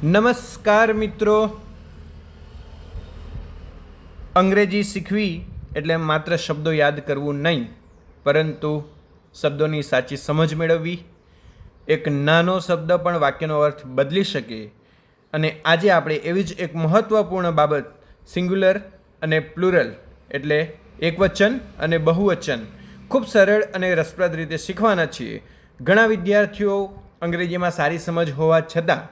નમસ્કાર મિત્રો. અંગ્રેજી શીખવી એટલે માત્ર શબ્દો યાદ કરવું નહીં, પરંતુ શબ્દોની સાચી સમજ મેળવવી. એક નાનો શબ્દ પણ વાક્યનો અર્થ બદલી શકે. અને આજે આપણે એવી જ એક મહત્ત્વપૂર્ણ બાબત સિંગ્યુલર અને પ્લુરલ એટલે એકવચન અને બહુવચન ખૂબ સરળ અને રસપ્રદ રીતે શીખવાના છીએ. ઘણા વિદ્યાર્થીઓ અંગ્રેજીમાં સારી સમજ હોવા છતાં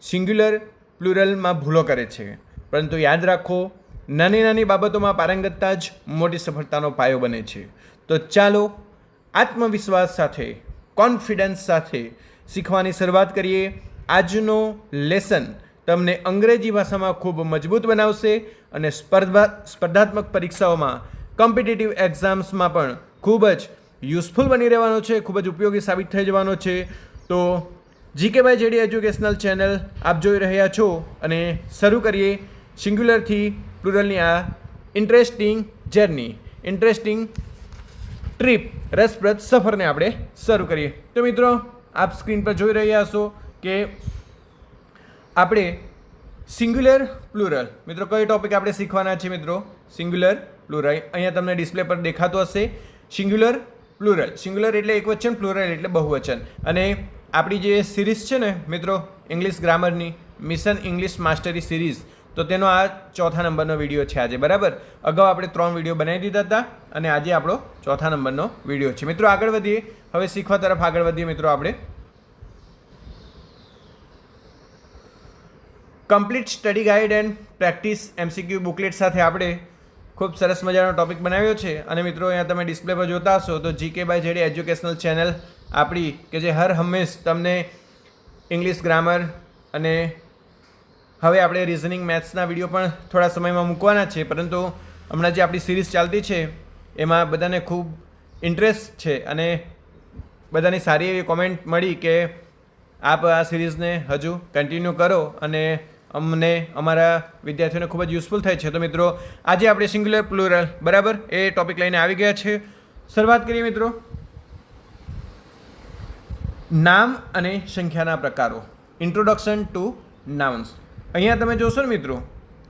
સિંગ્યુલર પ્લુરલમાં ભૂલો કરે છે. પરંતુ યાદ રાખો, નાની નાની બાબતોમાં પારંગતતા જ મોટી સફળતાનો પાયો બને છે. તો ચાલો આત્મવિશ્વાસ સાથે, કોન્ફિડન્સ સાથે શીખવાની શરૂઆત કરીએ. આજનો લેસન તમને અંગ્રેજી ભાષામાં ખૂબ મજબૂત બનાવશે અને સ્પર્ધાત્મક પરીક્ષાઓમાં, કોમ્પિટિટિવ એક્ઝામ્સમાં પણ ખૂબ જ યુઝફુલ બની રહેવાનો છે, ખૂબ જ ઉપયોગી સાબિત થઈ જવાનો છે. તો GK by JD educational channel આપ જોઈ રહ્યા છો અને શરૂ કરીએ સિંગ્યુલરથી પ્લુરલની આ ઇન્ટરેસ્ટિંગ જર્ની, ઇન્ટરેસ્ટિંગ ટ્રીપ, રસપ્રદ સફરને આપણે શરૂ કરીએ. તો મિત્રો, આપ સ્ક્રીન પર જોઈ રહ્યા હશો કે આપણે સિંગ્યુલર પ્લુરલ, મિત્રો કયો ટોપિક આપણે શીખવાના છે? મિત્રો સિંગ્યુલર પ્લુરલ અહીંયા તમને ડિસ્પ્લે પર દેખાતો હશે. સિંગ્યુલર પ્લુરલ, સિંગ્યુલર એટલે એકવચન, પ્લુરલ એટલે બહુવચન. અને આપણી જે સિરીઝ છે ને મિત્રો, ઇંગ્લિશ ગ્રામરની મિશન ઇંગ્લિશ માસ્ટરી સિરીઝ, તો તેનો આ ચોથા નંબરનો વિડીયો છે આજે. બરાબર, અગાઉ આપણે 3 વિડીયો બનાવી દીધા હતા અને આજે આપણો ચોથા નંબરનો વિડીયો છે. મિત્રો આગળ વધીએ, હવે શીખવા તરફ આગળ વધીએ. મિત્રો આપણે complete study guide and practice MCQ booklet સાથે આપણે ખૂબ સરસ મજાનો ટોપિક બનાવ્યો છે. અને મિત્રો અહીંયા તમે ડિસ્પ્લે પર જોતા હશો તો GK by JD educational channel આપણી કે જે હર હંમેશ તમને ઇંગ્લિશ ગ્રામર અને હવે આપણે રિઝનિંગ મેથ્સના વિડીયો પણ થોડા સમયમાં મૂકવાના છે. પરંતુ હમણાં જે આપણી સિરીઝ ચાલતી છે એમાં બધાને ખૂબ ઇન્ટરેસ્ટ છે અને બધાની સારી એવી કોમેન્ટ મળી કે આપ આ સિરીઝને હજુ કન્ટિન્યુ કરો અને અમને, અમારા વિદ્યાર્થીઓને ખૂબ જ યુઝફુલ થાય છે. તો મિત્રો આજે આપણે સિંગ્યુલર પ્લુરલ, બરાબર, એ ટોપિક લઈને આવી ગયા છે. શરૂઆત કરીએ મિત્રો. નામ અને સંખ્યાના પ્રકારો, ઇન્ટ્રોડક્શન ટુ નાઉન્સ. અહીંયા તમે જોશો ને મિત્રો,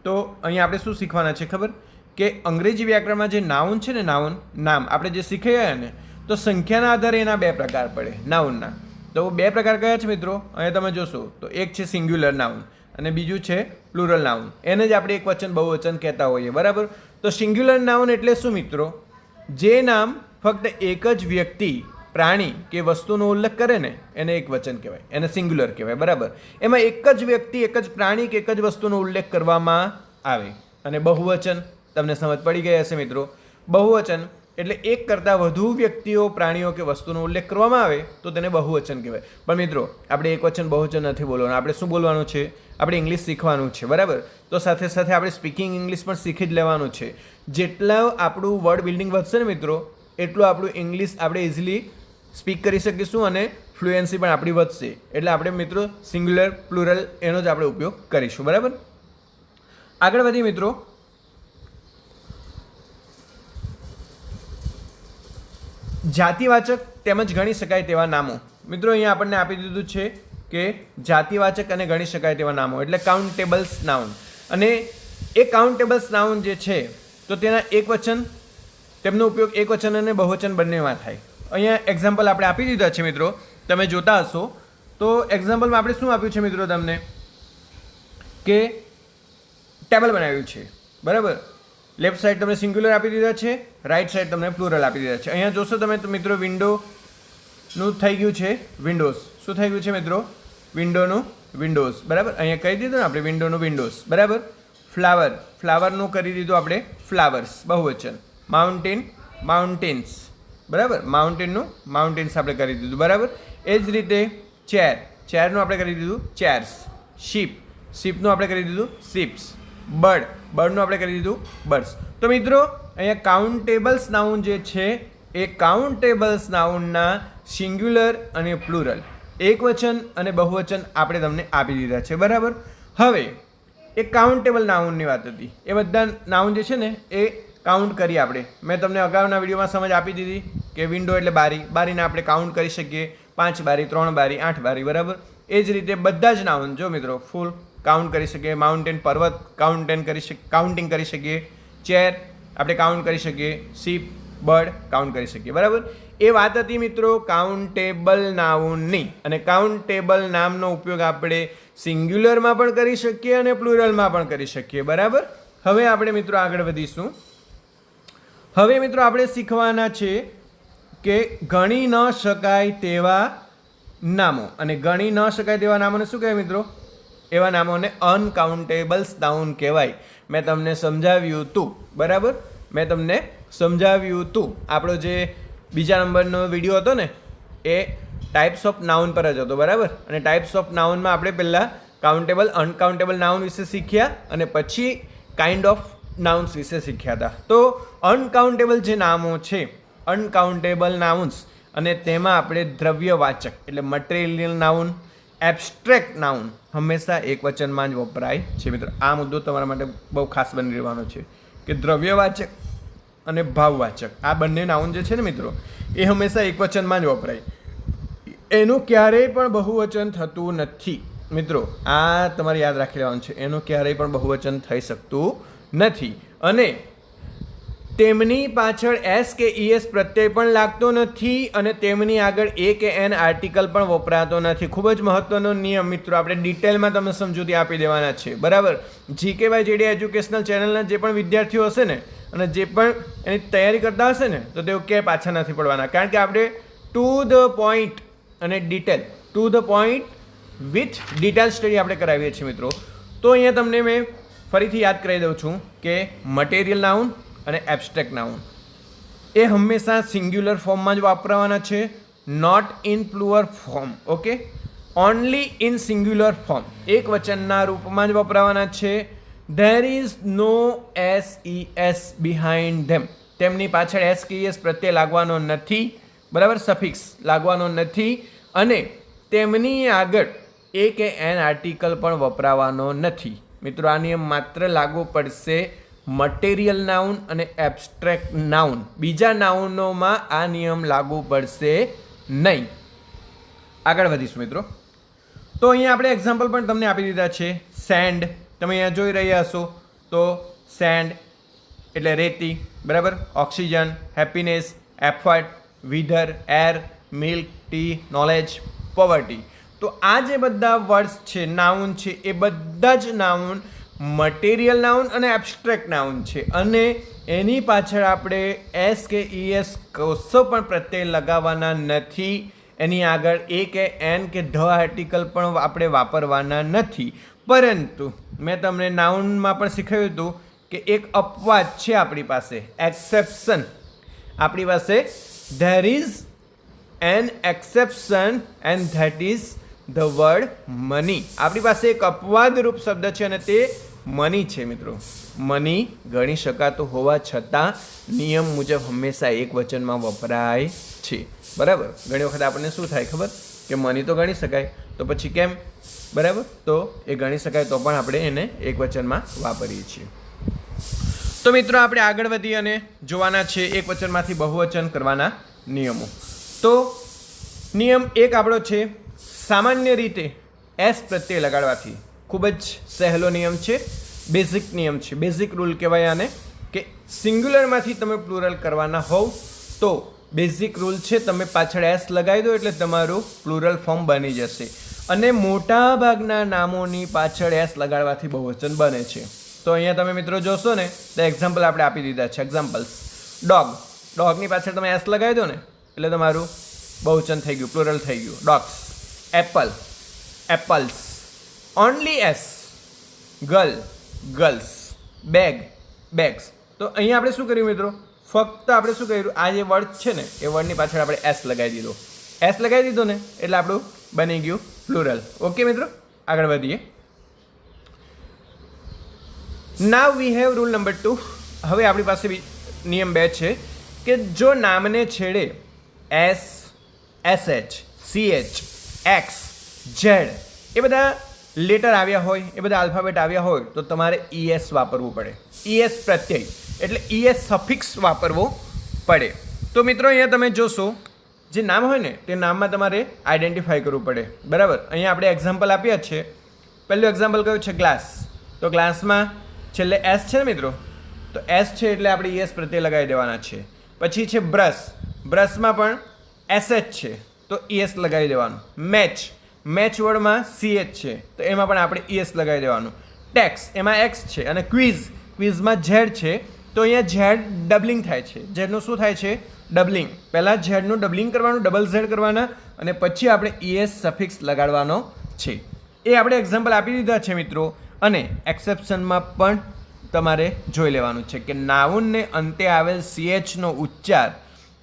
તો અહીંયા આપણે શું શીખવાના છે ખબર? કે અંગ્રેજી વ્યાકરણમાં જે નાઉન છે ને, નામ આપણે જે શીખી ગયા ને, તો સંખ્યાના આધારે એના 2 પ્રકાર પડે નાઉનના. તો 2 પ્રકાર કયા છે મિત્રો? અહીંયા તમે જોશો તો એક છે સિંગ્યુલર નાઉન અને બીજું છે પ્લુરલ નાઉન. એને જ આપણે એકવચન બહુવચન કહેતા હોઈએ. બરાબર, તો સિંગ્યુલર નાઉન એટલે શું મિત્રો? જે નામ ફક્ત એક જ વ્યક્તિ, પ્રાણી કે વસ્તુનો ઉલ્લેખ કરે ને, એને એક વચન કહેવાય, એને સિંગ્યુલર કહેવાય. બરાબર, એમાં એક જ વ્યક્તિ, એક જ પ્રાણી કે એક જ વસ્તુનો ઉલ્લેખ કરવામાં આવે. અને બહુવચન તમને સમજ પડી ગઈ હશે મિત્રો. બહુવચન એટલે એક કરતાં વધુ વ્યક્તિઓ, પ્રાણીઓ કે વસ્તુનો ઉલ્લેખ કરવામાં આવે તો તેને બહુવચન કહેવાય. પણ મિત્રો આપણે એકવચન બહુવચન નથી બોલવાનું. આપણે શું બોલવાનું છે? આપણે ઇંગ્લિશ શીખવાનું છે. બરાબર, તો સાથે સાથે આપણે સ્પીકિંગ ઇંગ્લિશ પણ શીખી જ લેવાનું છે. જેટલા આપણું વર્ડ બિલ્ડિંગ વધશે ને મિત્રો, એટલું આપણું ઇંગ્લિશ આપણે ઇઝીલી સ્પીક કરી શકીશું અને ફ્લુએન્સી પણ આપણી વધશે. એટલે આપણે મિત્રો સિંગ્યુલર પ્લુરલ એનો જ આપણે ઉપયોગ કરીશું. બરાબર, આગળ વધીએ મિત્રો. જાતિવાચક તેમજ ગણી શકાય તેવા નામો. મિત્રો અહીંયા આપણને આપી દીધું છે કે જાતિવાચક અને ગણી શકાય તેવા નામો એટલે કાઉન્ટેબલ્સ નાઉન. અને એ કાઉન્ટેબલ્સ નાઉન જે છે તો તેના એકવચન, તેમનો ઉપયોગ એકવચન અને બહુવચન બંનેમાં થાય. અહીંયા એક્ઝામ્પલ આપણે આપી દીધા છે મિત્રો, તમે જોતા હશો. તો એક્ઝામ્પલમાં આપણે શું આપ્યું છે મિત્રો તમને? કે ટેબલ બનાવ્યું છે. બરાબર, લેફ્ટ સાઈડ તમને સિંગ્યુલર આપી દીધા છે, રાઈટ સાઈડ તમને પ્લુરલ આપી દીધા છે. અહીંયા જોશો તમે તો મિત્રો વિન્ડોનું થઈ ગયું છે વિન્ડોઝ. શું થઈ ગયું છે મિત્રો? વિન્ડોનું વિન્ડોઝ. બરાબર, અહીંયા કહી દીધું ને આપણે વિન્ડોનું વિન્ડોઝ. બરાબર, ફ્લાવર, ફ્લાવરનું કરી દીધું આપણે ફ્લાવર્સ, બહુવચન. Mountain, mountains. બરાબર, માઉન્ટેનનું માઉન્ટેન્સ આપણે કરી દીધું. બરાબર, એ જ રીતે ચેર, ચેરનું આપણે કરી દીધું ચેર્સ. શીપ, શીપનું આપણે કરી દીધું શીપ્સ. બર્ડ, બર્ડનું આપણે કરી દીધું બર્ડ્સ. તો મિત્રો અહીંયા કાઉન્ટેબલ્સ નાઉન જે છે એ કાઉન્ટેબલ્સ નાઉનના સિંગ્યુલર અને પ્લુરલ, એકવચન અને બહુવચન આપણે તમને આપી દીધા છે. બરાબર, હવે એ કાઉન્ટેબલ નાઉનની વાત હતી. એ બધા નાઉન જે છે ને એ કાઉન્ટ કરીએ આપણે. મેં તમને અગાઉના વિડીયોમાં સમજ આપી દીધી કે વિન્ડો એટલે બારી, બારીને આપણે કાઉન્ટ કરી શકીએ. 5 બારી, 3 બારી, 8 બારી. બરાબર, એ જ રીતે બધા જ નાઉન જો મિત્રો ફૂલ કાઉન્ટ કરી શકીએ, માઉન્ટેન પર્વત કાઉન્ટિંગ કરી શકીએ, ચેર આપણે કાઉન્ટ કરી શકીએ, શીપ બર્ડ કાઉન્ટ કરી શકીએ. બરાબર, એ વાત હતી મિત્રો કાઉન્ટેબલ નાઉનની. અને કાઉન્ટેબલ નામનો ઉપયોગ આપણે સિંગ્યુલરમાં પણ કરી શકીએ અને પ્લુરલમાં પણ કરી શકીએ. બરાબર, હવે આપણે મિત્રો આગળ વધીશું. હવે મિત્રો આપણે શીખવાના છે કે ગણી ન શકાય તેવા નામો. અને ગણી ન શકાય તેવા નામોને શું કહેવાય મિત્રો? એવા નામોને અનકાઉન્ટેબલ્સ નાઉન કહેવાય. મેં તમને સમજાવ્યું હતું. બરાબર, મેં તમને સમજાવ્યું હતું. આપણો જે બીજા નંબરનો વિડીયો હતો ને એ ટાઈપ્સ ઓફ નાઉન પર જ હતો. બરાબર, અને ટાઈપ્સ ઓફ નાઉનમાં આપણે પહેલાં કાઉન્ટેબલ અનકાઉન્ટેબલ નાઉન વિશે શીખ્યા અને પછી કાઇન્ડ ઓફ નાઉન્સ વિશે શીખ્યા હતા. તો અનકાઉન્ટેબલ જે નામો છે, અનકાઉન્ટેબલ નાઉન્સ, અને તેમાં આપણે દ્રવ્યવાચક એટલે મટીરિયલ નાઉન, એબ્સ્ટ્રેક્ટ નાઉન હંમેશા એકવચનમાં જ વપરાય છે. મિત્રો આ મુદ્દો તમારા માટે બહુ ખાસ બની રહેવાનો છે કે દ્રવ્યવાચક અને ભાવવાચક આ બંને નાઉન જે છે ને મિત્રો એ હંમેશા એકવચનમાં જ વપરાય. એનું ક્યારેય પણ બહુવચન થતું નથી. મિત્રો આ તમારે યાદ રાખી લેવાનું છે, એનું ક્યારેય પણ બહુવચન થઈ શકતું નથી. અને તેમની પાછળ એસ કે ઈએસ પ્રત્યય પણ લાગતો નથી અને તેમની આગળ એ કે એન આર્ટિકલ પણ વપરાતો નથી. ખૂબ જ મહત્વનો નિયમ મિત્રો, આપણે ડિટેલમાં તમને સમજૂતી આપી દેવાના છે. બરાબર, જીકે બાય જેડી એજ્યુકેશનલ ચેનલના જે પણ વિદ્યાર્થીઓ હશે ને અને જે પણ એની તૈયારી કરતા હશે ને તો તેઓ ક્યાંય પાછા નથી પડવાના. કારણ કે આપણે ટુ ધ પોઈન્ટ અને detail, to the point with detail study આપણે કરાવીએ છીએ મિત્રો. તો અહીંયા તમને મેં ફરીથી યાદ કરાવી દઉં છું કે મટીરિયલ નાઉન અને એબ્સ્ટ્રેક્ટ નાઉન એ હંમેશા સિંગ્યુલર ફોર્મમાં જ વાપરવાના છે, not in plural form. Okay, only in singular form, એક વચનના રૂપમાં જ વપરાવાના છે. There is no S E S behind them, તેમની પાછળ એસ કે એસ પ્રત્યય લાગવાનો નથી. બરાબર, સફિક્સ લાગવાનો નથી. અને તેમની આગળ એ કે એન આર્ટિકલ પણ વપરાવાનો નથી. મિત્રો આ નિયમ માત્ર લાગુ પડશે મટીરિયલ નાઉન અને એબ્સ્ટ્રેક્ટ નાઉન. બીજા નાઉનોમાં આ નિયમ લાગુ પડશે નહીં. આગળ વધીશું મિત્રો. તો અહીંયા આપણે એક્ઝામ્પલ પણ તમને આપી દીધા છે. સેન્ડ તમે અહીંયા જોઈ રહ્યા હશો તો સેન્ડ એટલે રેતી. બરાબર, oxygen, happiness, effort, weather, air, milk, tea, knowledge, poverty. તો આ જે બધા વર્ડ્સ છે, નાઉન છે, એ બધા જ નાઉન મટીરિયલ નાઉન અને એબ્સ્ટ્રેક્ટ નાઉન છે. અને એની પાછળ આપણે એસ કે ઈએસ કશો પણ પ્રત્યય લગાવવાના નથી. એની આગળ એ કે એન કે ધ આર્ટિકલ પણ આપણે વાપરવાના નથી. પરંતુ મેં તમને નાઉનમાં પણ શીખવ્યું હતું કે એક અપવાદ છે આપણી પાસે, એક્સેપ્શન. આપણી પાસે there is an exception and that is the word money. આપણી પાસે એક અપવાદરૂપ શબ્દ છે અને તે મની છે મિત્રો. મની ગણી શકાતું હોવા છતાં નિયમ મુજબ હંમેશા એક વચનમાં વપરાય છે. બરાબર, ઘણી વખત આપણને શું થાય ખબર કે મની તો ગણી શકાય તો પછી કેમ? બરાબર, તો એ ગણી શકાય તો પણ આપણે એને એક વચનમાં વાપરીએ છીએ. તો મિત્રો આપણે આગળ વધી અને જોવાના છે એક વચનમાંથી બહુવચન કરવાના નિયમો. તો નિયમ એક આપણો છે, સામાન્ય રીતે એસ પ્રત્યય લગાડવાથી. ખૂબ જ સહેલો નિયમ છે, બેઝિક નિયમ છે, બેઝિક રૂલ કહેવાય આને, કે સિંગ્યુલરમાંથી તમે પ્લુરલ કરવાના હોવ તો બેઝિક રૂલ છે તમે પાછળ એસ લગાવી દો એટલે તમારું પ્લુરલ ફોર્મ બની જશે. અને મોટા ભાગના નામોની પાછળ એસ લગાડવાથી બહુવચન બને છે. તો અહીંયા તમે મિત્રો જોશો ને તો એક્ઝામ્પલ આપણે આપી દીધા છે. એક્ઝામ્પલ્સ, ડોગ, ડોગની પાછળ તમે એસ લગાવી દો ને એટલે તમારું બહુવચન થઈ ગયું, પ્લુરલ થઈ ગયું, dogs. Apple, apples, only S. Girl, girls. Bag, bags. તો અહીંયા આપણે શું કર્યું મિત્રો? ફક્ત આપણે શું કર્યું, આ જે વર્ડ છે ને એ વર્ડની પાછળ આપણે એસ લગાવી દીધો. એસ લગાવી દીધો ને એટલે આપણું બની ગયું પ્લુરલ. ઓકે મિત્રો, આગળ વધીએ. નાવ વી હેવ રૂલ નંબર 2. હવે આપણી પાસે નિયમ 2 છે કે જો નામને છેડે S, SH, CH, X, Z એ બધા લેટર આવ્યા હોય, એ બધા આલ્ફાબેટ આવ્યા હોય તો તમારે ઈએસ વાપરવું પડે. ઈએસ પ્રત્યય એટલે ઈએસ સફિક્સ વાપરવો પડે. તો મિત્રો અહીંયા તમે જોશો જે નામ હોય ને તે નામમાં તમારે આઈડેન્ટિફાઈ કરવું પડે, બરાબર. અહીંયા આપણે એક્ઝામ્પલ આપ્યા છે. પહેલું એક્ઝામ્પલ કયું છે? ગ્લાસ. તો ગ્લાસમાં છેલ્લે એસ છે ને મિત્રો, તો એસ છે એટલે આપણે એસ પ્રત્યે લગાવી દેવાના છે. પછી છે બ્રશ. બ્રશમાં પણ એસએચ છે તો એસ લગાવી દેવાનું. મેચ, મેચ વર્ડમાં સીએચ છે તો એમાં પણ આપણે એસ લગાવી દેવાનું. ટેક્સ, એમાં એક્સ છે. અને ક્વિઝ, ક્વિઝમાં ઝેડ છે તો અહીંયા ઝેડ ડબલિંગ થાય છે. ઝેડનું શું થાય છે? ડબલિંગ. પહેલાં ઝેડનું ડબલિંગ કરવાનું, ડબલ ઝેડ કરવાના, અને પછી આપણે ઈએસ સફિક્સ લગાડવાનો છે. એ આપણે એક્ઝામ્પલ આપી દીધા છે મિત્રો. અને એક્સેપ્શનમાં પણ તમારે જોઈ લેવાનું છે કે નાઉનને અંતે આવેલ સીએચનો ઉચ્ચાર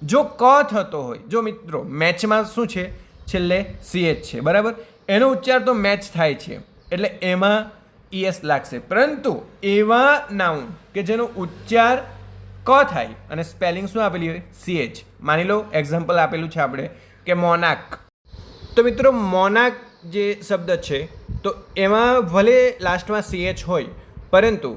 જો ક થતો હોય, જો મિત્રો મેચમાં શું છે? છેલ્લે સીએચ છે, બરાબર. એનો ઉચ્ચાર તો મેચ થાય છે એટલે એમાં ઈએસ લાગશે. પરંતુ એવા નાઉન કે જેનો ઉચ્ચાર ક થાય અને સ્પેલિંગ શું આપેલી હોય? સીએચ. માની લો એક્ઝામ્પલ આપેલું છે આપણે કે મોનાક. તો મિત્રો મોનાક જે શબ્દ છે તો એમાં ભલે લાસ્ટમાં સીએચ હોય પરંતુ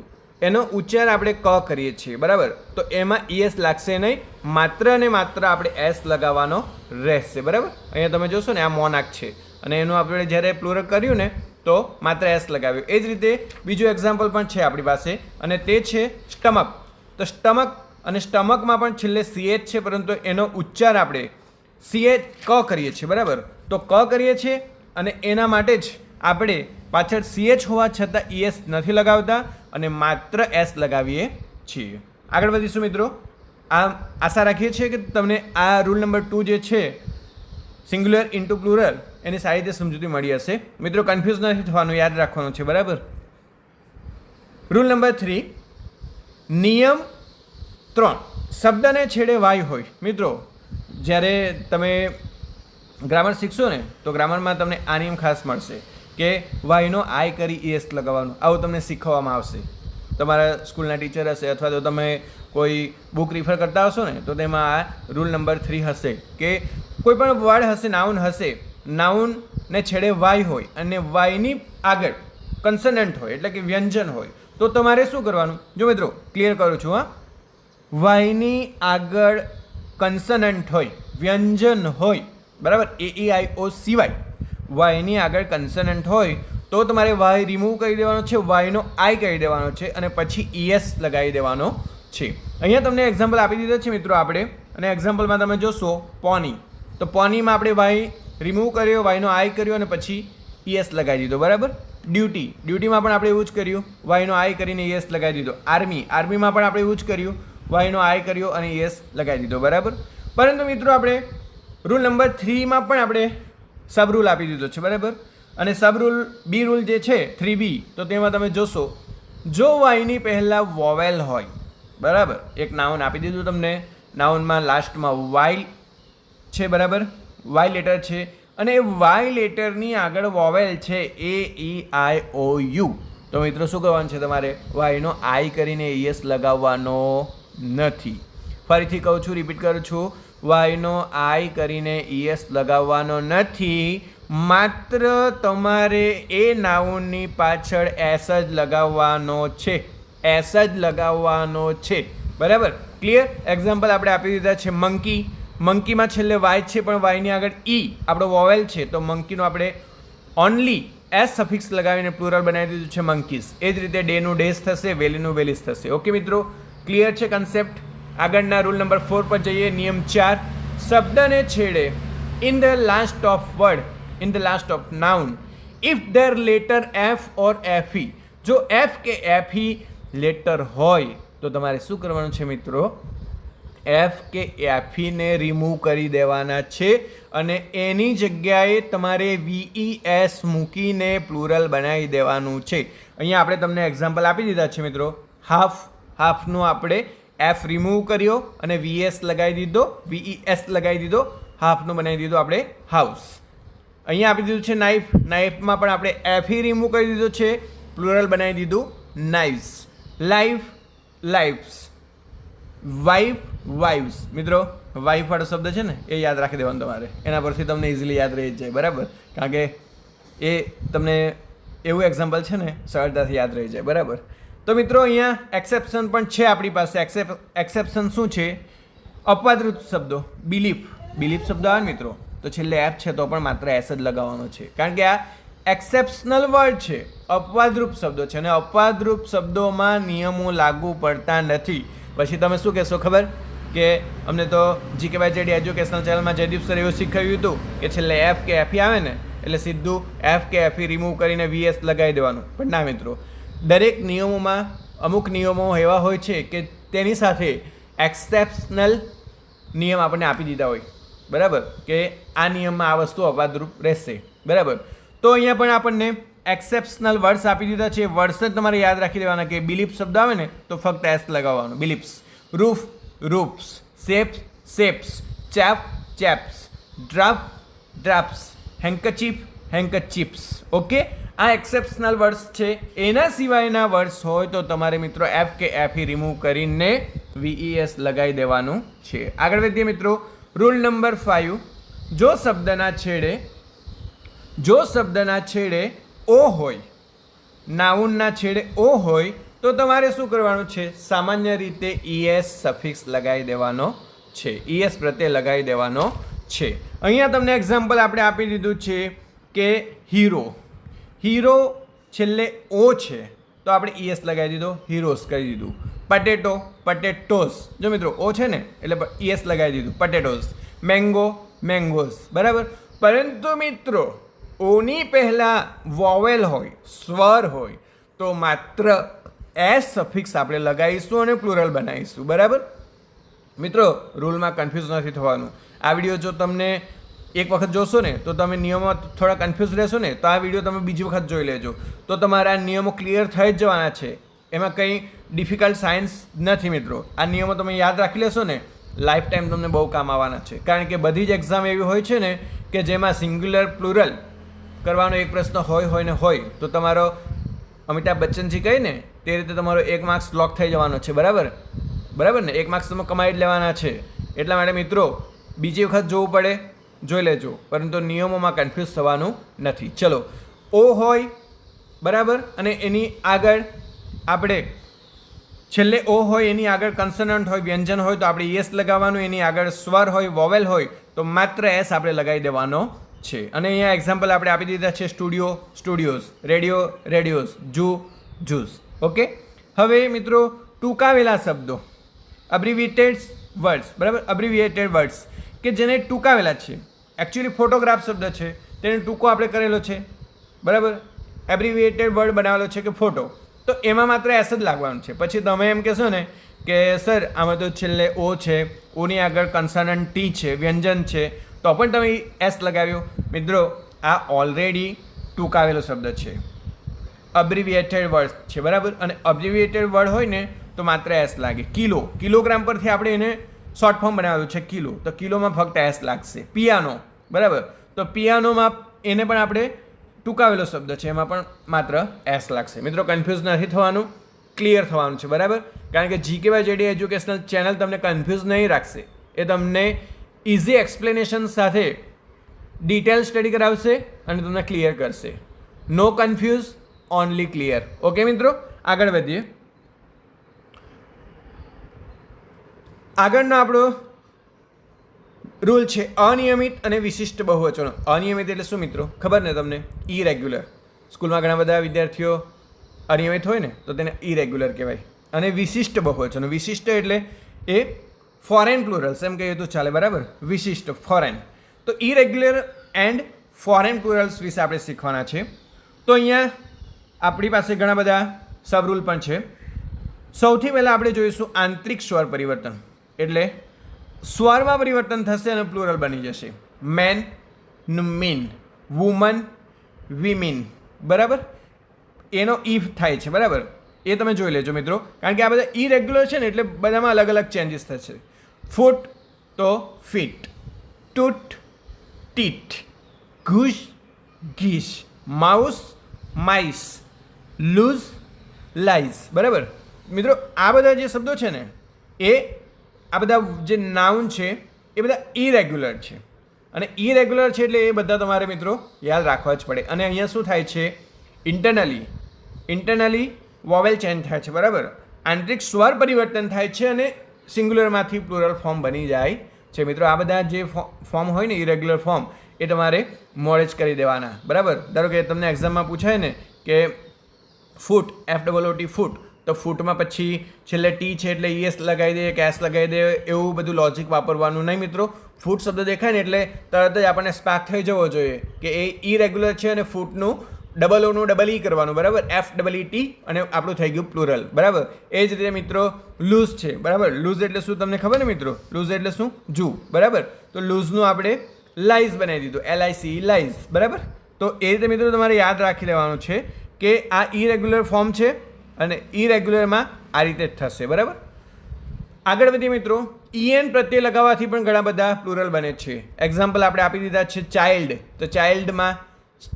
એનો ઉચ્ચાર આપણે ક કરીએ છીએ, બરાબર. તો એમાં ઈએસ લાગશે નહીં, માત્ર ને માત્ર આપણે એસ લગાવવાનો રહેશે, બરાબર. અહીંયા તમે જોશો ને આ મોનાક છે અને એનું આપણે જ્યારે પ્લુરલ કર્યું ને તો માત્ર એસ લગાવ્યું. એ જ રીતે બીજું એક્ઝામ્પલ પણ છે આપણી પાસે અને તે છે સ્ટમક. તો સ્ટમક અને સ્ટમકમાં પણ છેલ્લે સીએચ છે પરંતુ એનો ઉચ્ચાર આપણે સીએચ ક કરીએ છીએ, બરાબર. તો ક કરીએ છીએ અને એના માટે જ આપણે પાછળ સીએચ હોવા છતાં ઈએસ નથી લગાવતા અને માત્ર એસ લગાવીએ છીએ. આગળ વધીશું મિત્રો. આશા રાખીએ છીએ કે તમને આ રૂલ નંબર 2 જે છે સિંગ્યુલર ઇન્ટુ પ્લુરલ એની સારી રીતે સમજૂતી મળી હશે. મિત્રો કન્ફ્યુઝ નથી થવાનું, યાદ રાખવાનું છે, બરાબર. રૂલ નંબર 3, નિયમ 3, શબ્દને છેડે વાય હોય. મિત્રો જ્યારે તમે ગ્રામર શીખશો ને તો ગ્રામરમાં તમને આ નિયમ ખાસ મળશે કે વાયનો આઈ કરી એસ લગાવવાનું. આવું તમને શીખવવામાં આવશે. તમારા સ્કૂલના ટીચર હશે અથવા તો તમે કોઈ બુક રિફર કરતા હશો ને તો તેમાં આ રૂલ નંબર 3 હશે કે કોઈ પણ વર્ડ હશે, નાઉન હશે, નાઉનને છેડે વાય હોય અને વાયની આગળ કન્સનન્ટ હોય એટલે કે વ્યંજન હોય તો તમારે શું કરવાનું? જો મિત્રો ક્લિયર કરું છું. વાયની આગળ કન્સનન્ટ હોય, વ્યંજન હોય, બરાબર. AEIO સિવાય વાયની આગળ કન્સનન્ટ હોય તો તમારે વાય રિમૂવ કરી દેવાનો છે, વાયનો આઈ કરી દેવાનો છે અને પછી ES લગાવી દેવાનો છે. અહીંયા તમને એક્ઝામ્પલ આપી દીધા છે મિત્રો આપણે. અને એક્ઝામ્પલમાં તમે જોશો પોની. તો પોનીમાં આપણે વાય રિમૂવ કર્યો, વાયનો આઈ કર્યો અને પછી ES લગાવી દીધો, બરાબર. ડ્યુટી, ડ્યુટીમાં પણ આપણે એવું જ કર્યું, વાયનો આઈ કરીને ES લગાવી દીધો. આર્મી, આર્મીમાં પણ આપણે એવું જ કર્યું, વાયનો આઈ કર્યો અને ES લગાવી દીધો, બરાબર. પરંતુ મિત્રો આપણે રૂલ નંબર 3માં પણ આપણે સબ રૂલ આપી દીધો છે, બરાબર. અને સબ રૂલ બી રૂલ જે છે 3B, તો તેમાં તમે જોશો જો વાયની પહેલાં વોવેલ હોય, બરાબર. એક નાઉન આપી દીધું તમને, નાઉનમાં લાસ્ટમાં વાય છે, બરાબર. વાય લેટર છે અને એ વાય લેટરની આગળ વોવેલ છે AEIOU. તો મિત્રો શું કરવાનું છે? તમારે વાયનો આઈ કરીને ES લગાવવાનો નથી. ફરીથી કહું છું, રિપીટ કરું છું, વાયનો આઈ કરીને ES લગાવવાનો નથી. માત્ર તમારે એ નાઉનની પાછળ એસ જ લગાવવાનો છે, એસ જ લગાવવાનો છે, બરાબર. ક્લિયર? એક્ઝામ્પલ આપણે આપી દીધા છે મંકી. મંકીમાં છેલ્લે વાય છે પણ વાયની આગળ ઈ આપણો વોવેલ છે તો મંકીનો આપણે ઓનલી એસ સફિક્સ લગાવીને પ્લુરલ બનાવી દીધું છે મંકીઝ. એ જ રીતે ડેનું ડેઝ થશે, વેલીનું વેલીસ થશે. ઓકે મિત્રો, ક્લિયર છે કન્સેપ્ટ? આગળના રૂલ નંબર 4 પર જઈએ. નિયમ 4, શબ્દને છેડે in the last of word, in the last of noun, if there letter F or FE. જો એફ કે FE લેટર હોય તો તમારે શું કરવાનું છે મિત્રો? એફ કે FE ને રિમૂવ કરી દેવાના છે અને એની જગ્યાએ તમારે VES મૂકીને પ્લુરલ બનાવી દેવાનું છે. અહીંયા આપણે તમને એક્ઝામ્પલ આપી દીધા છે મિત્રો. હાફ, હાફનું આપણે એફ રિમૂવ કર્યો અને VS લગાવી દીધો, VES લગાવી દીધો, હાફનું બનાવી દીધો આપણે હાઉસ. અહીંયા આપી દીધું છે નાઇફ, નાઇફમાં પણ આપણે FE રિમૂવ કરી દીધો છે, પ્લુરલ બનાવી દીધું knives. Life, lifes. Wife, wives. મિત્રો વાઇફ વાળો શબ્દ છે ને એ યાદ રાખી દેવાનું તમારે, એના પરથી તમને ઇઝીલી યાદ રહી જાય, બરાબર. કારણ કે એ તમને એવું એક્ઝામ્પલ છે ને સરળતાથી યાદ રહી જાય, બરાબર. તો મિત્રો અહીંયા એક્સેપ્શન પણ છે આપણી પાસે. એક્સેપ્શન શું છે? અપવાદરૂપ શબ્દો. બિલીફ, બિલીફ શબ્દ આવે મિત્રો તો છેલ્લે એફ છે તો પણ માત્ર એસ જ લગાવવાનો છે, કારણ કે આ એક્સેપ્શનલ વર્ડ છે, અપવાદરૂપ શબ્દો છે, અને અપવાદરૂપ શબ્દોમાં નિયમો લાગુ પડતા નથી. પછી તમે શું કહેશો ખબર કે અમને તો GK/JD એજ્યુકેશનલ ચેનલમાં જયદીપ સર એવું શીખવ્યું હતું કે છેલ્લે એફ કે એફી આવે ને એટલે સીધું એફ કે એફી રિમૂવ કરીને VS લગાવી દેવાનું. પણ ના મિત્રો, દરેક નિયમોમાં અમુક નિયમો એવા હોય છે કે તેની સાથે એક્સેપ્શનલ નિયમ આપણને આપી દીધા હોય, બરાબર, કે આ નિયમમાં આ વસ્તુ અપવાદરૂપ રહેશે, બરાબર. તો અહીંયા પણ આપણને એક્સેપ્શનલ વર્ડ્સ આપી દીધા છે. વર્ડ્સ જ તમારે યાદ રાખી દેવાના કે બિલીફ શબ્દ આવે ને તો ફક્ત એસ લગાવવાનું. Beliefs, roof, roofs, shapes, shapes, ચેપ, ચેપ્સ, ડ્રાફ્ટ, ડ્રાફ્ટ્સ, હેન્કચીફ, હેન્કચીપ્સ. ઓકે, આ એક્સેપ્શનલ વર્ડ્સ છે. એના સિવાયના વર્ડ્સ હોય તો તમારે મિત્રો એફ કે એફી રિમૂવ કરીને VES લગાવી દેવાનું છે. આગળ વધીએ મિત્રો. રૂલ નંબર 5, જો શબ્દના છેડે ઓ હોય, નાઉનના છેડે ઓ હોય તો તમારે શું કરવાનું છે? સામાન્ય રીતે ES સફિક્સ લગાવી દેવાનો છે, ES પ્રત્યે લગાવી દેવાનો છે. અહીંયા તમને એક્ઝામ્પલ આપણે આપી દીધું છે કે હીરો, હીરો છેલ્લે ઓ છે તો આપણે ES લગાવી દીધો, હીરોઝ કરી દીધું. પટેટો, પટેટોસ, જો મિત્રો ઓ છે ને એટલે ES લગાવી દીધું, પટેટોસ. મેંગો, મેંગોઝ, બરાબર. પરંતુ મિત્રો ઓની પહેલાં વોવેલ હોય, સ્વર હોય તો માત્ર એસ સફિક્સ આપણે લગાવીશું અને પ્લુરલ બનાવીશું, બરાબર. મિત્રો રૂલમાં કન્ફ્યુઝ નથી થવાનું. આ વિડીયો જો તમને એક વખત જોશો ને તો તમે નિયમોમાં થોડા કન્ફ્યુઝ રહેશો ને તો આ વિડીયો તમે બીજી વખત જોઈ લેજો તો તમારા નિયમો ક્લિયર થઈ જ જવાના છે. એમાં કંઈ ડિફિકલ્ટ સાયન્સ નથી મિત્રો. આ નિયમો તમે યાદ રાખી લેશો ને લાઈફ ટાઈમ તમને બહુ કામ આવવાના છે, કારણ કે બધી જ એક્ઝામ એવી હોય છે ને કે જેમાં સિંગ્યુલર પ્લુરલ કરવાનો એક પ્રશ્ન હોય ને હોય તો તમારો અમિતાભ બચ્ચનજી કહે ને તે રીતે તમારો 1 માર્ક્સ લોક થઈ જવાનો છે, બરાબર, બરાબર ને. 1 માર્ક્સ તમે કમાઈ જ લેવાના છે. એટલા માટે મિત્રો બીજી વખત જોવું પડે, જોઈ લેજો, પરંતુ નિયમોમાં કન્ફ્યુઝ થવાનું નથી. ચલો, ઓ હોય, બરાબર, અને એની આગળ આપણે છેલ્લે ઓ હોય, એની આગળ કન્સનન્ટ હોય, વ્યંજન હોય તો આપણે ES લગાવવાનું, એની આગળ સ્વર હોય, વોવેલ હોય તો માત્ર એસ આપણે લગાવી દેવાનો છે. અને અહીંયા એક્ઝામ્પલ આપણે આપી દીધા છે સ્ટુડિયો, સ્ટુડિયોઝ, રેડિયો, રેડિયોઝ, જૂ, જૂસ. ઓકે, હવે મિત્રો ટૂંકાવેલા શબ્દો, અબ્રિવિએટેડ વર્ડ્સ, બરાબર, અબ્રિવિએટેડ વર્ડ્સ કે જેને ટૂંકાવેલા છે. એકચ્યુઅલી ફોટોગ્રાફ શબ્દ છે તેને ટૂંકો આપણે કરેલો છે, બરાબર. એબ્રિવિએટેડ વર્ડ બનાવેલો છે કે ફોટો, તો એમાં માત્ર એસ જ લાગવાનું છે. પછી તમે એમ કહેશો ને કે સર આમાં તો છેલ્લે ઓ છે, ઓની આગળ કન્સનન્ટ ટી છે, વ્યંજન છે, તો પણ તમે એસ લગાવ્યો. મિત્રો આ ઓલરેડી ટૂંકાવેલો શબ્દ છે, અબ્રિવિએટેડ વર્ડ છે, બરાબર. અને અબ્રિવિએટેડ વર્ડ હોય ને તો માત્ર એસ લાગે. કિલો, કિલોગ્રામ પરથી આપણે એને શોર્ટ ફોર્મ બનાવેલું છે કિલો, તો કિલોમાં ફક્ત એસ લાગશે. પિયાનો, બરાબર, તો પિયાનોમાં એને પણ આપણે ટૂંકાવેલો શબ્દ છે, એમાં પણ માત્ર એસ લાગશે. મિત્રો કન્ફ્યુઝ નથી થવાનું, ક્લિયર થવાનું છે, બરાબર. કારણ કે GK/JD એજ્યુકેશનલ ચેનલ તમને કન્ફ્યુઝ નહીં રાખશે, એ તમને ઇઝી એક્સપ્લેનેશન સાથે ડિટેલ સ્ટડી કરાવશે અને તમને ક્લિયર કરશે. નો કન્ફ્યુઝ, ઓનલી ક્લિયર. ઓકે મિત્રો, આગળ વધીએ. આગળનો આપણો રૂલ છે અનિયમિત અને વિશિષ્ટ બહુવચનો. અનિયમિત એટલે શું મિત્રો? ખબર ને તમને? ઇરેગ્યુલર. સ્કૂલમાં ઘણા બધા વિદ્યાર્થીઓ અનિયમિત હોય ને તો તેને ઇરેગ્યુલર કહેવાય. અને વિશિષ્ટ બહુવચનો, વિશિષ્ટ એટલે એ ફોરેન પ્લુરલ્સ એમ કહીએ તો ચાલે, બરાબર. વિશિષ્ટ, ફોરેન. તો ઇરેગ્યુલર એન્ડ ફોરેન પ્લુરલ્સ વિશે આપણે શીખવાના છે. તો અહીંયા આપણી પાસે ઘણા બધા સબ રૂલ પણ છે. સૌથી પહેલાં આપણે જોઈશું આંતરિક સ્વર પરિવર્તન, એટલે સ્વરમાં પરિવર્તન થશે અને પ્લુરલ બની જશે. મેન, મીન, વુમન, વિમિન, બરાબર. એનો ઇફ થાય છે, બરાબર. એ તમે જોઈ લેજો મિત્રો, કારણ કે આ બધા ઇરેગ્યુલર છે ને એટલે બધામાં અલગ અલગ ચેન્જીસ થશે. ફૂટ તો feet, tooth, teeth, goose, geese, mouse, mice, louse, lice, બરાબર. મિત્રો આ બધા જે શબ્દો છે ને એ આ બધા જે નાઉન છે એ બધા ઇરેગ્યુલર છે, અને ઇરેગ્યુલર છે એટલે એ બધા તમારે મિત્રો યાદ રાખવા જ પડે. અને અહીંયા શું થાય છે? ઇન્ટરનલી વોવેલ ચેન્જ થાય છે, બરાબર. આંતરિક સ્વર પરિવર્તન થાય છે અને સિંગ્યુલરમાંથી પ્લુરલ ફોર્મ બની જાય છે મિત્રો. આ બધા જે ફોર્મ હોય ને ઇરેગ્યુલર ફોર્મ એ તમારે મોડે જ કરી દેવાના, બરાબર. ધારો કે તમને એક્ઝામમાં પૂછાય ને કે ફૂટ, FOOT ફૂટ, તો ફૂટમાં પછી છેલ્લે ટી છે એટલે ES લગાવી દે કે S લગાવી દે, એવું બધું લોજિક વાપરવાનું નહીં મિત્રો. ફૂટ શબ્દ દેખાય ને એટલે તરત જ આપણને સ્પાર્ક થઈ જવો જોઈએ કે એ ઇરેગ્યુલર છે અને ફૂટનું ડબલ ઓનું ડબલ ઈ કરવાનું, બરાબર. FEET અને આપણું થઈ ગયું પ્લુરલ, બરાબર. એ જ રીતે મિત્રો લૂઝ છે, બરાબર. લૂઝ એટલે શું તમને ખબર ને મિત્રો? લૂઝ એટલે શું? જુ, બરાબર. તો લૂઝનું આપણે લાઇઝ બનાવી દીધું, LICE, લાઇઝ, બરાબર. તો એ રીતે મિત્રો તમારે યાદ રાખી લેવાનું છે કે આ ઇરેગ્યુલર ફોર્મ છે અને ઇરેગ્યુલરમાં આ રીતે જ થશે, બરાબર. આગળ વધીએ મિત્રો. EN પ્રત્યે લગાવવાથી પણ ઘણા બધા પ્લુરલ બને છે. એક્ઝામ્પલ આપણે આપી દીધા છે ચાઇલ્ડ, તો ચાઇલ્ડમાં